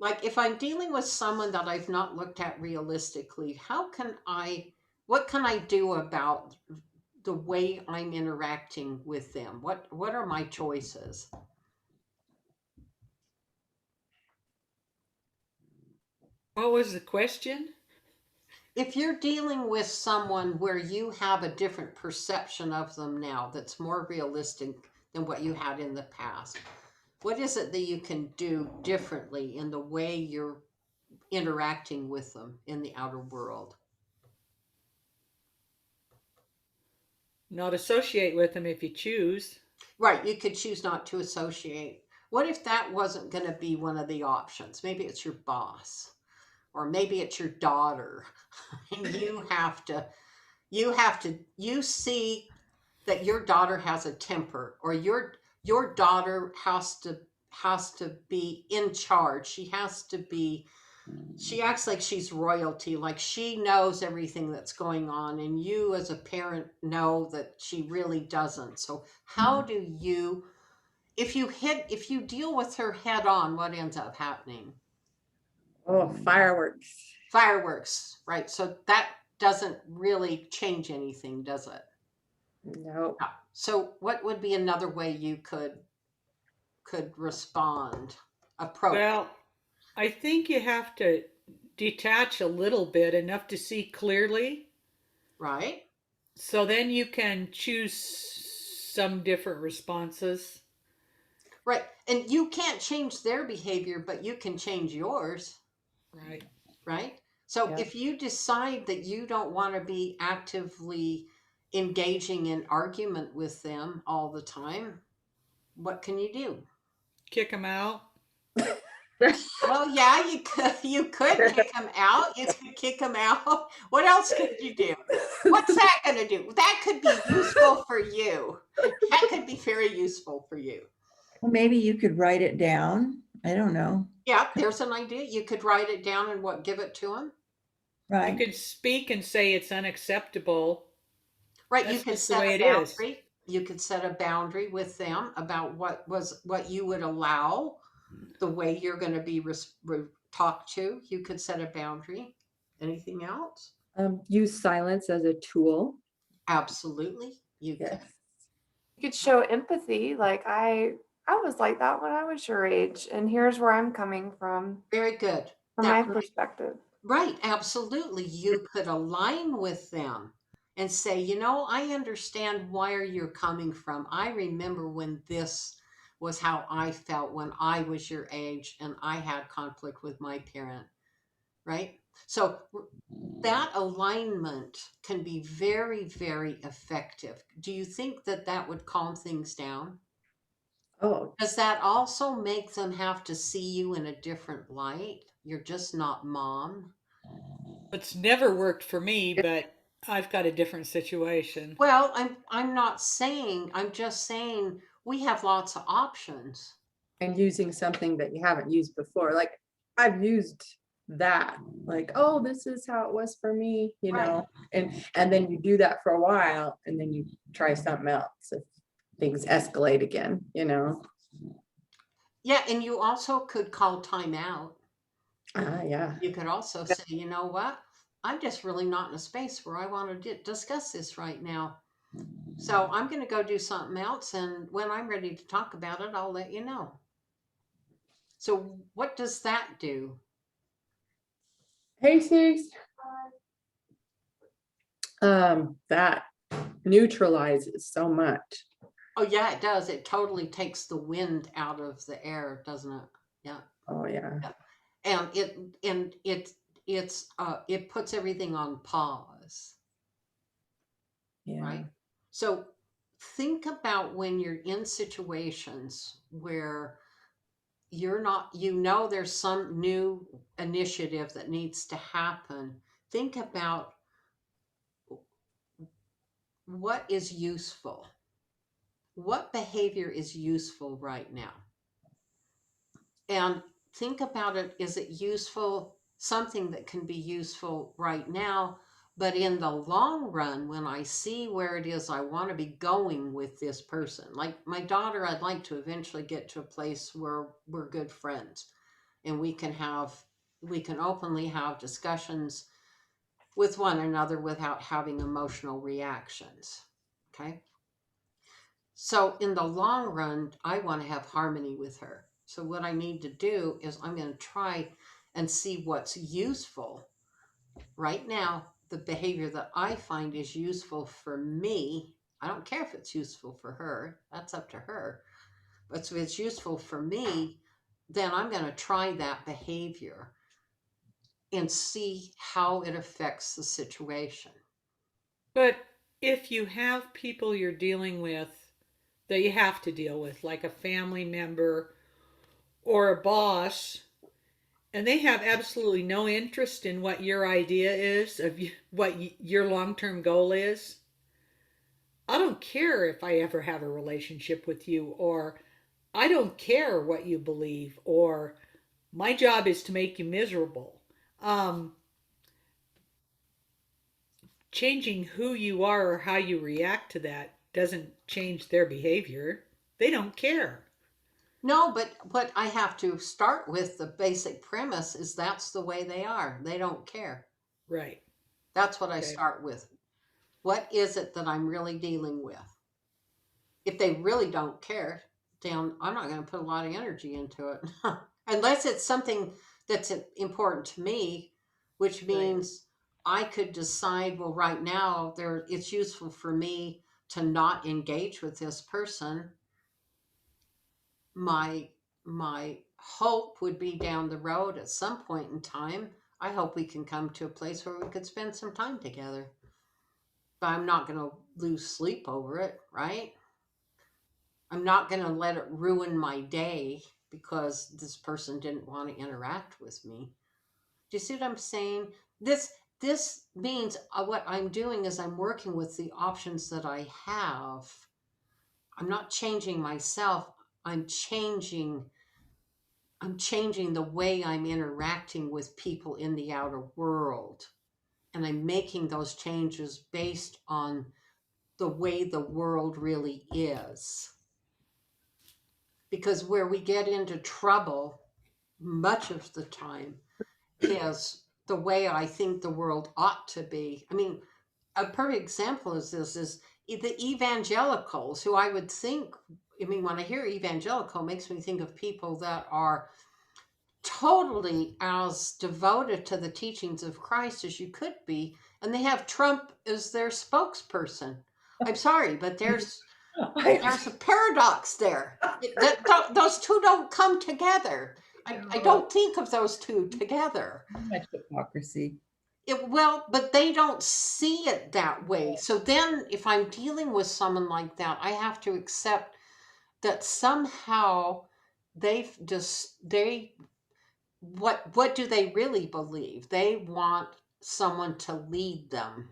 like, if I'm dealing with someone that I've not looked at realistically, what can I do about the way I'm interacting with them? What are my choices? What was the question? If you're dealing with someone where you have a different perception of them now that's more realistic than what you had in the past, what is it that you can do differently in the way you're interacting with them in the outer world? Not associate with them if you choose. Right, you could choose not to associate. What if that wasn't going to be one of the options? Maybe it's your boss, or maybe it's your daughter, and you see that your daughter has a temper, or your daughter has to be in charge. She has to be she acts like she's royalty, like she knows everything that's going on, and you as a parent know that she really doesn't. So how do you, if you deal with her head on, what ends up happening? Oh, fireworks. Fireworks, right? So that doesn't really change anything, does it? No. No. So what would be another way you could respond, approach? Well, I think you have to detach a little bit, enough to see clearly, Right? so then you can choose some different responses. Right. And you can't change their behavior, but you can change yours, Right. right? So Yeah. if you decide that you don't want to be actively engaging in argument with them all the time, what can you do? Kick them out. Well, yeah, you could kick them out. You could kick them out. What else could you do? What's that going to do? That could be useful for you. That could be very useful for you. Well, maybe you could write it down. I don't know. Yeah, there's an idea. You could write it down and give it to them. You Right. could speak and say it's unacceptable. Right, you That's could just the set way a it is. boundary. You could set a boundary with them about what you would allow, the way you're going to be talked to. You could set a boundary. Anything else? Use silence as a tool. Absolutely, you Yes. could. You could show empathy. Like I was like that when I was your age, and here's where I'm coming from Very good. my That perspective. right, absolutely. You could align with them and say, I understand where you're coming from. I remember when this was how I felt when I was your age and I had conflict with my parent, right? So that alignment can be very, very effective. Do you think that that would calm things down? Oh, Does that also make them have to see you in a different light? You're just not mom. It's never worked for me, but I've got a different situation. Well, I'm not saying, I'm just saying we have lots of options. and using something that you haven't used before. Like I've used that, like, oh, this is how it was for me, Right. and then you do that for a while and then you try something else if things escalate again. Yeah, and you also could call time out. Yeah. You could also say, you know what? I'm just really not in a space where I want to discuss this right now. So I'm going to go do something else. And when I'm ready to talk about it, I'll let you know. So what does that do? Hey, Six. That neutralizes so much. Oh, yeah, it does. It totally takes the wind out of the air, doesn't it? Yeah. Oh yeah. And it puts everything on pause, Yeah. right? So think about when you're in situations where you're not, there's some new initiative that needs to happen. Think about what is useful. What behavior is useful right now? And think about it, is it useful, something that can be useful right now, but in the long run, when I see where it is I want to be going with this person, like my daughter, I'd like to eventually get to a place where we're good friends and we can openly have discussions with one another without having emotional reactions. Okay. So in the long run, I want to have harmony with her. So what I need to do is I'm going to try and see what's useful. Right now, the behavior that I find is useful for me, I don't care if it's useful for her. That's up to her. But if it's useful for me, then I'm going to try that behavior and see how it affects the situation. But if you have people you're dealing with that you have to deal with, like a family member or a boss, and they have absolutely no interest in what your idea is of what your long-term goal is, I don't care if I ever have a relationship with you, or I don't care what you believe, or my job is to make you miserable. Um, changing who you are or how you react to that doesn't change their behavior. They don't care. No, but what I have to start with, the basic premise is that's the way they are. They don't care. Right. That's what I Okay. start with. What is it that I'm really dealing with? If they really don't care, then I'm not going to put a lot of energy into it. Unless it's something that's important to me, which Right. means I could decide, well, right now it's useful for me to not engage with this person. My hope would be down the road at some point in time. I hope we can come to a place where we could spend some time together. But I'm not going to lose sleep over it, right? I'm not going to let it ruin my day because this person didn't want to interact with me. Do you see what I'm saying? This means what I'm doing is I'm working with the options that I have. I'm not changing myself. I'm changing I'm changing the way I'm interacting with people in the outer world. And I'm making those changes based on the way the world really is. Because where we get into trouble much of the time is the way I think the world ought to be. I mean, a perfect example is this is the evangelicals who I would think, I mean, when I hear evangelical, it makes me think of people that are totally as devoted to the teachings of Christ as you could be, and they have Trump as their spokesperson. I'm sorry, but there's a paradox there. Those two don't come together. I don't think of those two together. Much hypocrisy. Well, but they don't see it that way. So then, if I'm dealing with someone like that, I have to accept that somehow they what do they really believe? They want someone to lead them.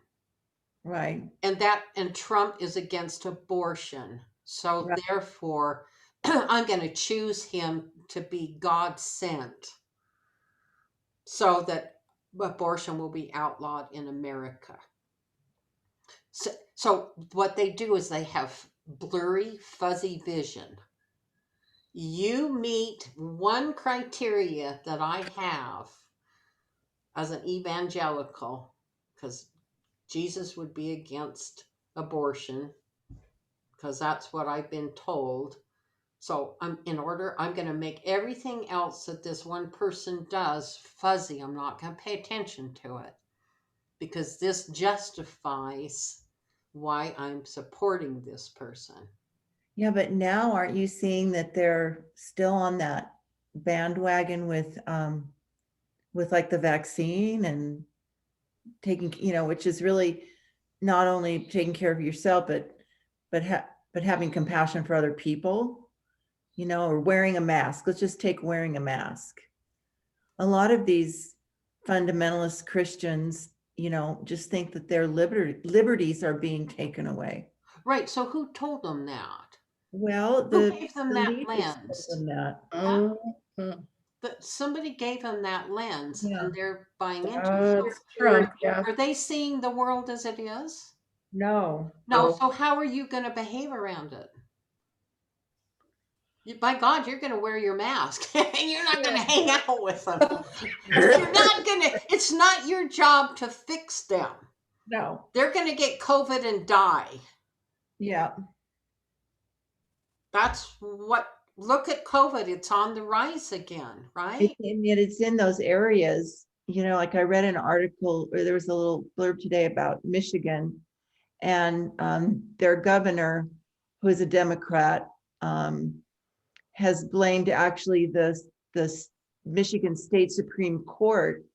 Right. And Trump is against abortion. So Right. therefore I'm going to choose him to be God sent so that abortion will be outlawed in America. So what they do is they have blurry, fuzzy vision. You meet one criteria that I have as an evangelical, because Jesus would be against abortion, because that's what I've been told. So I'm going to make everything else that this one person does fuzzy. I'm not going to pay attention to it because this justifies why I'm supporting this person. Yeah, but now aren't you seeing that they're still on that bandwagon with like the vaccine and taking, which is really not only taking care of yourself, but having compassion for other people, or wearing a mask. Let's just take wearing a mask. A lot of these fundamentalist Christians, just think that their liberties are being taken away. Right. So who told them that? Well, Who gave them that leaders told lens? them that. But somebody gave them that lens Yeah. and they're buying into it. It's Trump, yeah. Are they seeing the world as it is? No. No. So how are you going to behave around it? By God, you're going to wear your mask and you're not going to hang out with them. You're not going to, it's not your job to fix them. No. They're going to get COVID and die. Yeah. That's what, look at COVID. It's on the rise again, right? And yet it's in those areas, like I read an article, or there was a little blurb today about Michigan, and their governor, who is a Democrat, has blamed actually the Michigan State Supreme Court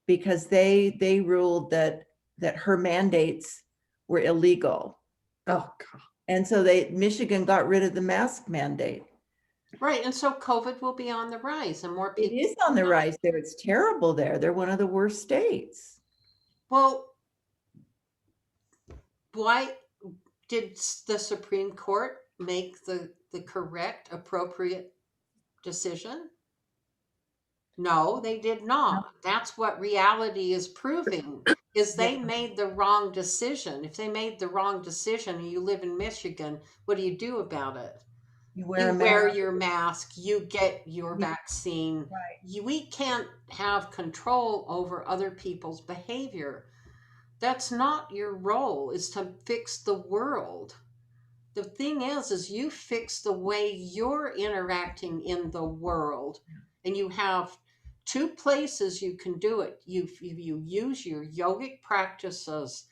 because they ruled that her mandates were illegal. Oh, God. And so Michigan got rid of the mask mandate. Right. And so COVID will be on the rise and more people. It is on the rise there. It's terrible there. They're one of the worst states. Well, why did the Supreme Court make the correct, appropriate decision? No, they did not. That's what reality is proving, is Yeah. they made the wrong decision. If they made the wrong decision and you live in Michigan, what do you do about it? You wear a You mask. wear your mask, you get your Yeah. vaccine. Right. We can't have control over other people's behavior. That's not your role, is to fix the world. The thing is you fix the way you're interacting in the world, and you have two places you can do it. You use your yogic practices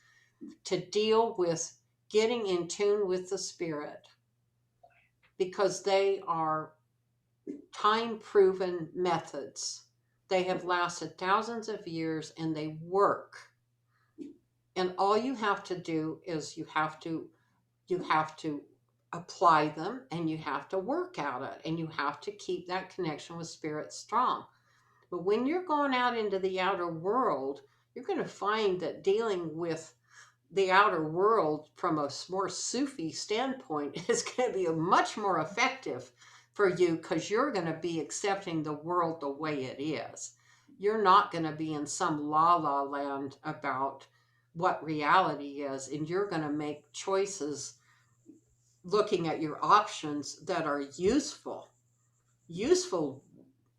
to deal with getting in tune with the spirit, because they are time proven methods. They have lasted thousands of years and they work. And all you have to do is you have to apply them, and you have to work at it, and you have to keep that connection with spirit strong. But when you're going out into the outer world, you're going to find that dealing with the outer world from a more Sufi standpoint is going to be much more effective for you, because you're going to be accepting the world the way it is. You're not going to be in some la la land about what reality is, and you're going to make choices looking at your options that are useful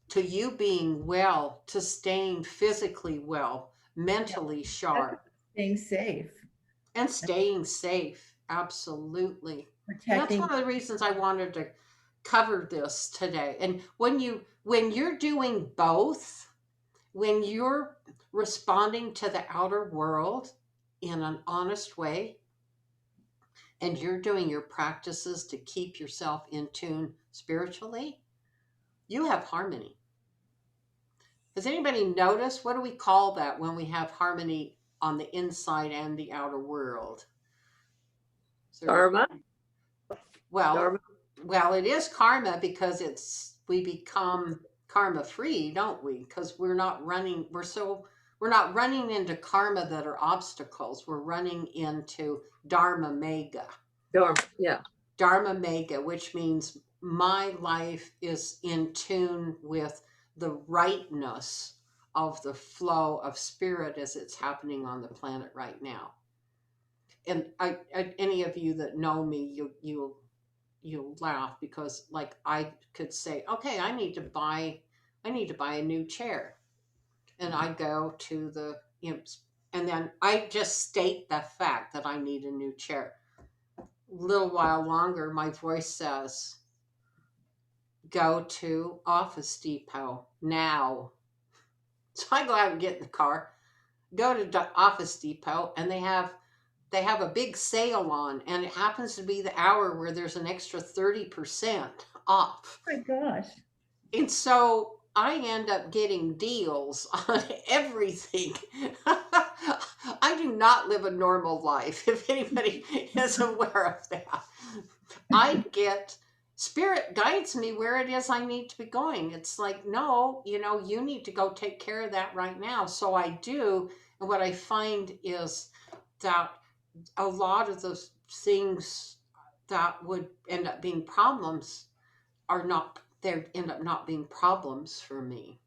to you being well, to staying physically well, mentally sharp, Staying safe, and staying safe. Absolutely. And that's protecting. one of the reasons I wanted to cover this today. And when you're doing both, when you're responding to the outer world in an honest way, and you're doing your practices to keep yourself in tune spiritually, you have harmony. Has anybody noticed, what do we call that when we have harmony on the inside and the outer world? Karma. Well, Karma. well, it is karma, because we become karma free, don't we? Because we're not running into karma that are obstacles. We're running into dharma mega. Karma. Yeah. Dharma mega, which means my life is in tune with the rightness of the flow of spirit as it's happening on the planet right now. And any of you that know me, you'll laugh, because like I could say, okay, I need to buy a new chair, and I go to the and then I just state the fact that I need a new chair. A little while longer, my voice says, go to Office Depot now. So I go out and get in the car, go to Office Depot, and they have a big sale on, and it happens to be the hour where there's an extra 30% off. Oh my gosh. And so I end up getting deals on everything. I do not live a normal life, if anybody is aware of that. I get spirit guides me where it is I need to be going. It's like, no, you need to go take care of that right now. So I do. And what I find is that a lot of those things that would end up being problems they end up not being problems for me,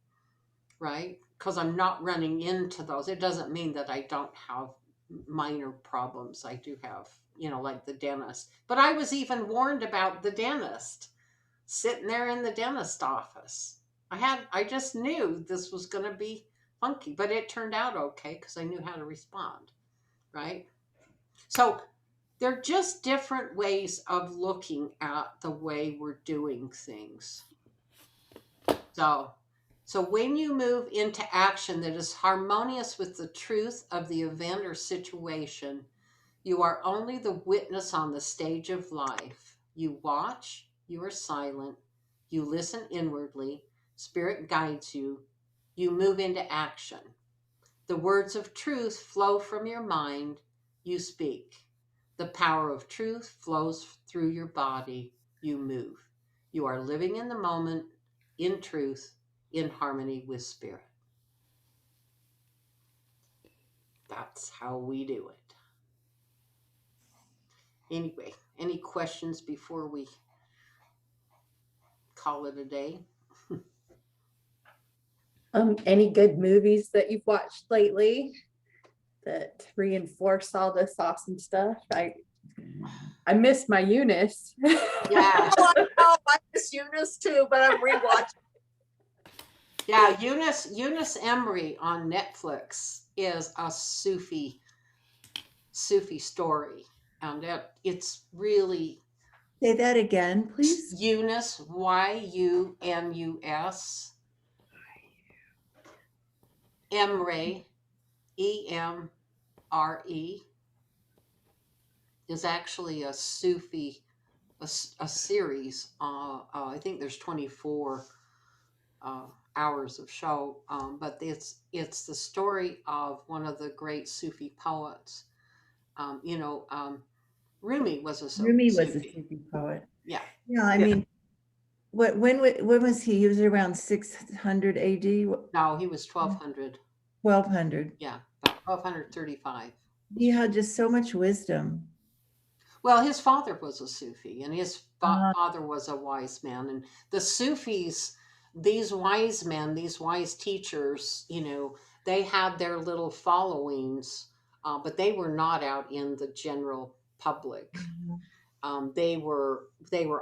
right? Because I'm not running into those. It doesn't mean that I don't have minor problems. I do have, like the dentist. But I was even warned about the dentist, sitting there in the dentist office. I just knew this was going to be funky, but it turned out okay, because I knew how to respond, right? So they're just different ways of looking at the way we're doing things. So when you move into action that is harmonious with the truth of the event or situation, you are only the witness on the stage of life. You watch, you are silent, you listen inwardly, spirit guides you, you move into action. The words of truth flow from your mind, you speak. The power of truth flows through your body, you move. You are living in the moment, in truth, in harmony with spirit. That's how we do it. Anyway, any questions before we call it a day? Any good movies that you've watched lately that reinforce all this awesome stuff? I miss my Eunice. Yeah. Oh, I know, I miss Eunice too, but I'm rewatching. Yeah, Eunice Emery on Netflix is a Sufi story, and it's really Say that again, please. Eunice, Yunus, Emre, Emre, is actually a Sufi, a series. I think there's 24 hours of show, but it's the story of one of the great Sufi poets. Rumi was a Rumi was a Sufi. Sufi poet. Yeah. Yeah, I Yeah. mean, when was he? He was around 600 AD, No, he was 1200. 1200. Yeah, about 1235. He had just so much wisdom. Well, his father was a Sufi, and his Uh, father was a wise man. And the Sufis, these wise men, these wise teachers, they had their little followings, but they were not out in the general public. They were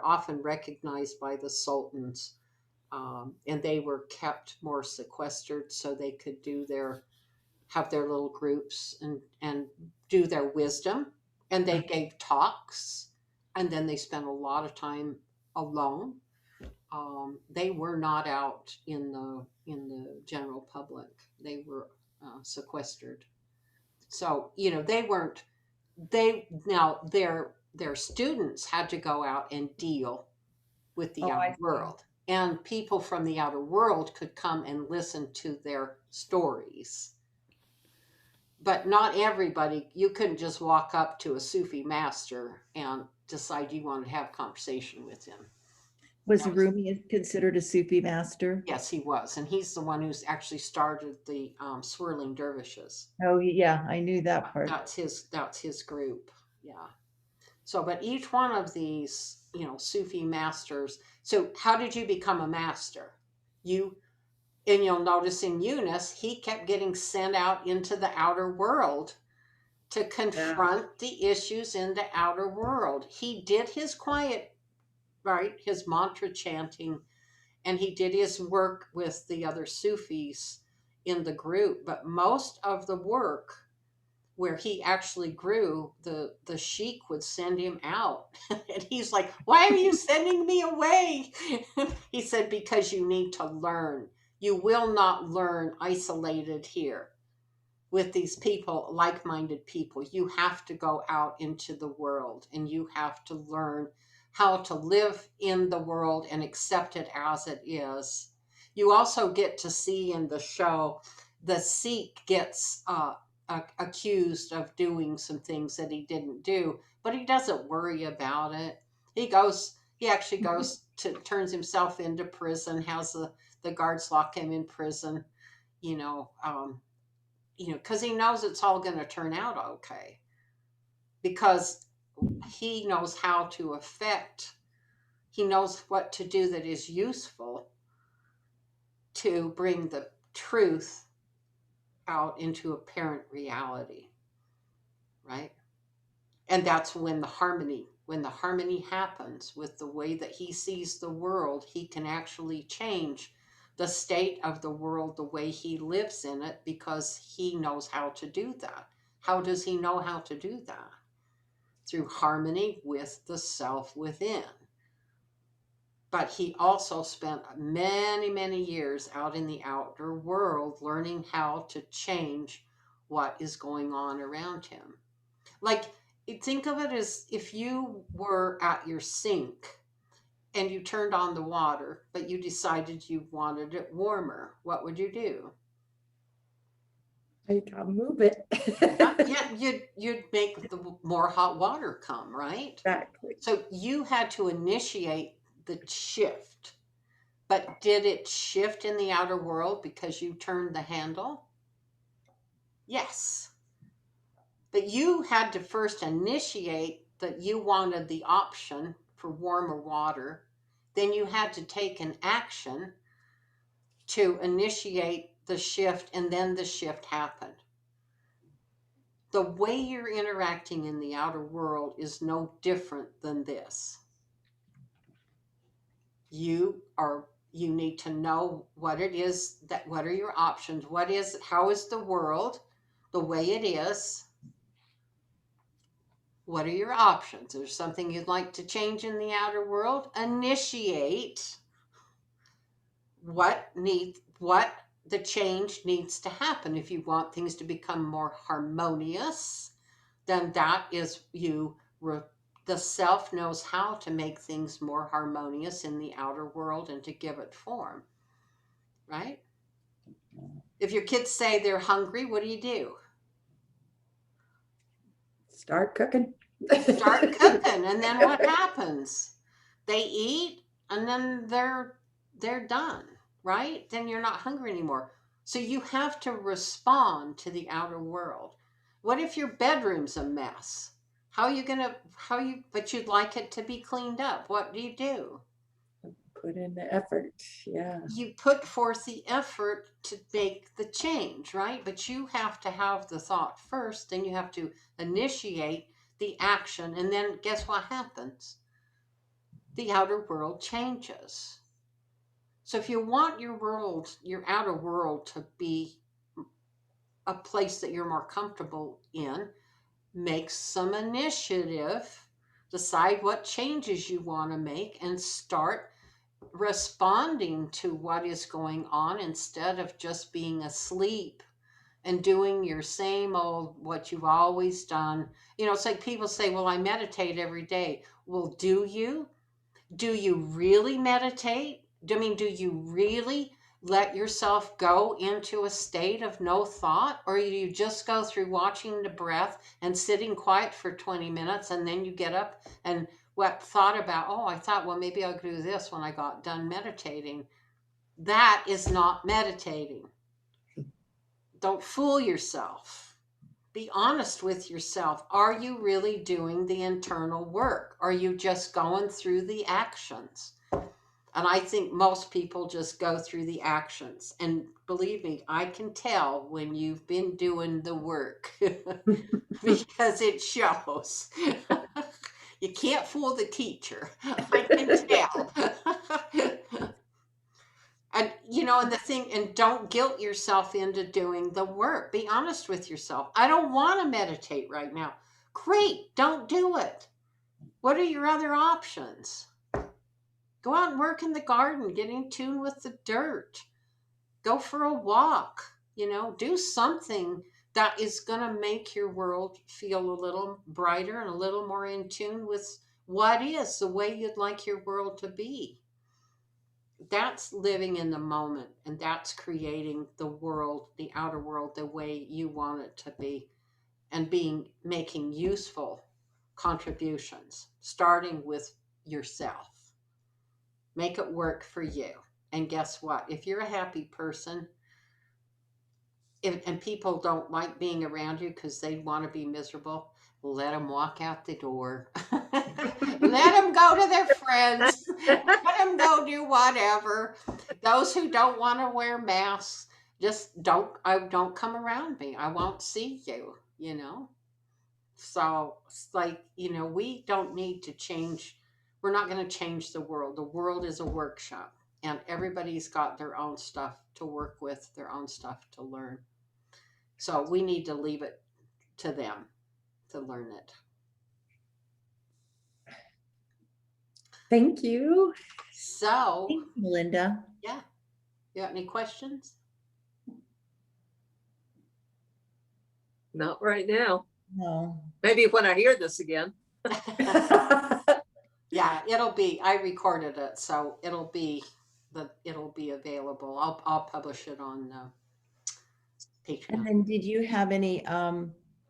often recognized by the sultans, and they were kept more sequestered so they could have their little groups and do their wisdom. And they gave talks, and then they spent a lot of time alone. They were not out in the general public. They were sequestered. So they weren't. They now their students had to go out and deal with the oh, I outer see. world, and people from the outer world could come and listen to their stories. But not everybody. You couldn't just walk up to a Sufi master and decide you wanted to have a conversation with him. Was That was, Rumi considered a Sufi master? yes, he was, and he's the one who's actually started the swirling dervishes. Oh, yeah, I knew that part. That's his group. Yeah. So, but each one of these, Sufi masters. So, how did you become a master? And you'll notice in Eunice, he kept getting sent out into the outer world to confront the issues in the outer world. He did his quiet, right, his mantra chanting, and he did his work with the other Sufis in the group. But most of the work where he actually grew, the sheik would send him out. And he's like, "Why are you sending me away?" He said, "Because you need to learn. You will not learn isolated here with these people, like-minded people. You have to go out into the world, and you have to learn how to live in the world and accept it as it is." You also get to see in the show, the Sikh gets accused of doing some things that he didn't do, but he doesn't worry about it. He actually goes to turns himself into prison, has the guards lock him in prison, you know, um, because he knows it's all going to turn out okay, because he knows how to he knows what to do that is useful to bring the truth out into apparent reality, right? And that's when the harmony happens with the way that he sees the world, he can actually change the state of the world, the way he lives in it, because he knows how to do that. How does he know how to do that? Through harmony with the self within. But he also spent many, many years out in the outer world learning how to change what is going on around him. Like, think of it as if you were at your sink and you turned on the water, but you decided you wanted it warmer. What would you do? I'll move it. Yeah, you'd make the more hot water come, right? Exactly. So you had to initiate the shift. But did it shift in the outer world because you turned the handle? Yes. But you had to first initiate that you wanted the option for warmer water. Then you had to take an action to initiate the shift, and then the shift happened. The way you're interacting in the outer world is no different than this. You need to know what it is, that what are your options, how is the world the way it is, what are your options? Is there something you'd like to change in the outer world? Initiate what the change needs to happen. If you want things to become more harmonious, then that is the self knows how to make things more harmonious in the outer world and to give it form, right? If your kids say they're hungry, what do? Start cooking. Start cooking, and then what happens? They eat, and then they're done, right? Then you're not hungry anymore. So you have to respond to the outer world. What if your bedroom's a mess? But you'd like it to be cleaned up. What do? Put in the effort. Yeah. You put forth the effort to make the change, right? But you have to have the thought first, then you have to initiate the action, and then guess what happens? The outer world changes. So if you want your outer world to be a place that you're more comfortable in, make some initiative, decide what changes you want to make, and start responding to what is going on instead of just being asleep and doing your same old what you've always done. It's like people say, well, I meditate every day. Well, do you really meditate? Do you really let yourself go into a state of no thought, or do you just go through watching the breath and sitting quiet for 20 minutes, and then you get up and thought about, oh, I thought, well, maybe I'll do this when I got done meditating? That is not meditating. Don't fool yourself. Be honest with yourself. Are you really doing the internal work? Are you just going through the actions? And I think most people just go through the actions. And believe me, I can tell when you've been doing the work because it shows. You can't fool the teacher. I can tell. And don't guilt yourself into doing the work. Be honest with yourself. I don't want to meditate right now. Great, don't do it. What are your other options? Go out and work in the garden, get in tune with the dirt. Go for a walk, do something that is going to make your world feel a little brighter and a little more in tune with what is the way you'd like your world to be. That's living in the moment, and that's creating the world, the outer world, the way you want it to be, and making useful contributions, starting with yourself. Make it work for you. And guess what? If you're a happy person, and people don't like being around you because they want to be miserable, let them walk out the door. Let them go to their friends. Let them go do whatever. Those who don't want to wear masks, just don't come around me. I won't see you, So it's like, we don't need to change. We're not going to change the world. The world is a workshop, and everybody's got their own stuff to work with, their own stuff to learn. So we need to leave it to them to learn it. Thank you. So, Thanks, Melinda. yeah. You got any questions? Not right now. No. Maybe when I hear this again. Yeah, I recorded it, so it'll be available. I'll publish it on Patreon. And then did you have any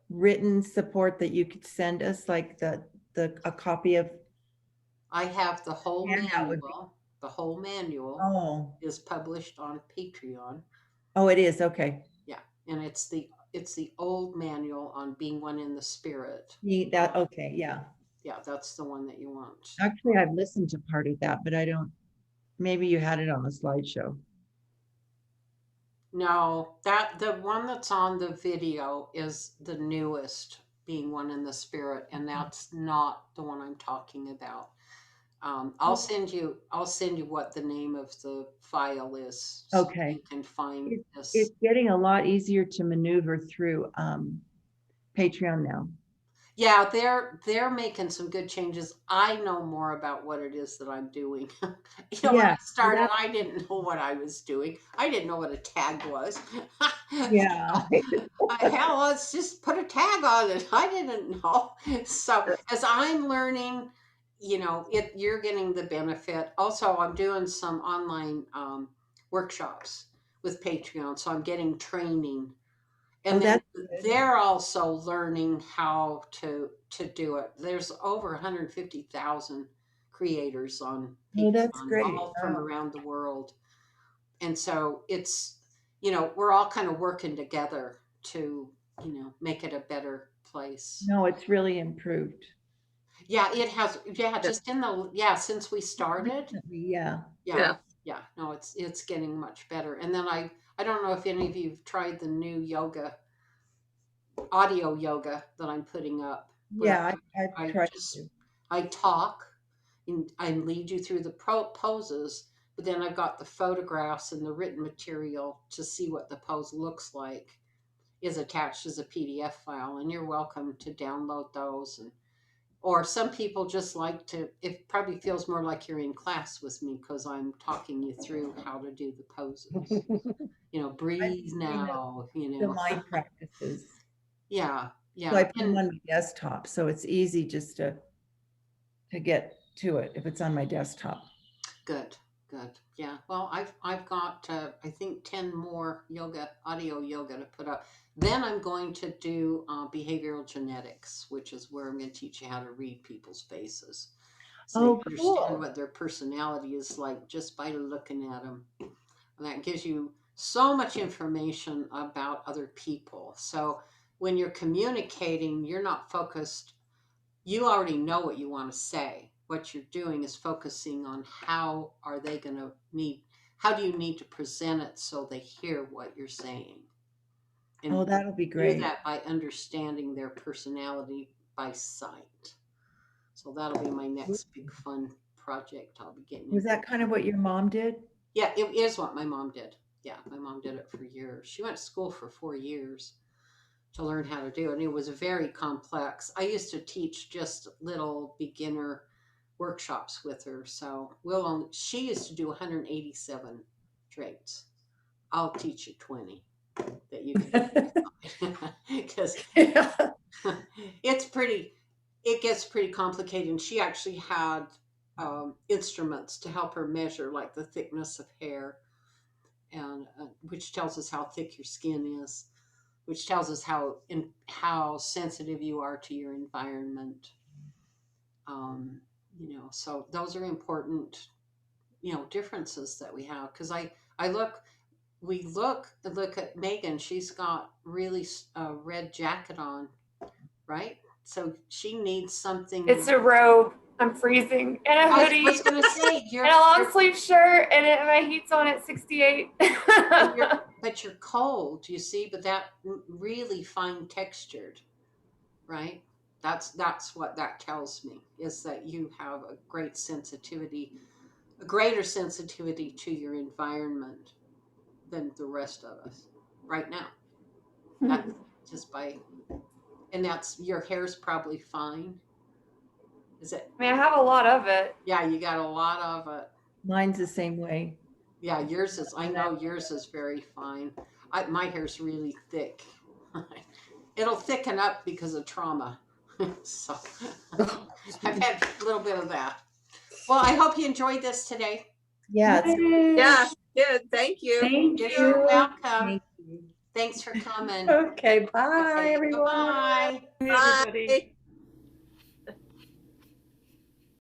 written support that you could send us, like a copy of? I have the whole Handout would manual. The whole manual Oh, is published on Patreon. oh, it is. Okay. Yeah, and it's the old manual on being one in the spirit. Okay. Yeah. Yeah, that's the one that you want. Actually, I've listened to part of that, but maybe you had it on the slideshow. No, that the one that's on the video is the newest, being one in the spirit, and that's not the one I'm talking about. I'll send you what the name of the file is, so Okay. you can find It's, this. it's getting a lot easier to maneuver through Patreon now. Yeah, they're making some good changes. I know more about what it is that I'm doing. When I Yeah, started, I didn't know what I was doing. I didn't know what a tag was. yeah. Hell, let's just put a tag on it. I didn't know. So as I'm learning, you're getting the benefit. Also, I'm doing some online workshops with Patreon, so I'm getting training, and Oh, then that's good. they're also learning how to do it. There's over 150,000 creators on Oh, that's Patreon, great. all from Wow. around the world, and so it's we're all kind of working together to make it a better place. No, it's really improved. Yeah, it has. Yeah, just since we started. Recently, yeah. Yeah, yeah. No, it's getting much better. And then I don't know if any of you've tried the new audio yoga that I'm putting up. Yeah, I've I tried just to. I talk and I lead you through the poses, but then I've got the photographs and the written material to see what the pose looks like is attached as a PDF file, and you're welcome to download those. And or some people just like to. It probably feels more like you're in class with me because I'm talking you through how to do the poses. Breathe now. The mind practices. Yeah, So I yeah, put them on my desktop, so it's easy just to get to it if it's on my desktop. good. Yeah. Well, I've got I think 10 more audio yoga to put up. Then I'm going to do behavioral genetics, which is where I'm going to teach you how to read people's faces, so you understand what their personality is like just by looking at them. And that gives you so much information about other people. So when you're communicating, you're not focused. You already know what you want to say. What you're doing is focusing on how do you need to present it so they hear what you're saying. And that'll be do great. that by understanding their personality by sight. So that'll be my next big fun project I'll be getting Was into. that kind of what your mom did? Yeah, it is what my mom did. Yeah, my mom did it for years. She went to school for 4 years to learn how to do it. And it was very complex. I used to teach just little beginner workshops with her. So she used to do 187 traits. I'll teach you 20 that you can because it gets pretty complicated. And she actually had instruments to help her measure like the thickness of hair, and which tells us how thick your skin is, which tells us how sensitive you are to your environment. So those are important, differences that we have. Because we look at Megan. She's got really red jacket on, right? So she needs something. It's a robe. I'm freezing. And a hoodie. I was going to say, and a long sleeve shirt, and my heat's on at 68. but you're cold, you see, but that really fine textured, right? That's what that tells me, is that you have a greater sensitivity to your environment than the rest of us right now. That's just and that's your hair's probably fine. Is it? I mean, I have a lot of it. Yeah, you got a lot of it. Mine's the same way. Yeah, I know yours is very fine. My hair's really thick. It'll thicken up because of trauma. So I've had a little bit of that. Well, I hope you enjoyed this today. Yeah. Yeah, good. Thank you. Thank You're you. welcome. Thank you. Thanks for coming. Okay, bye Okay, everyone. bye-bye. Hey, everybody. Bye.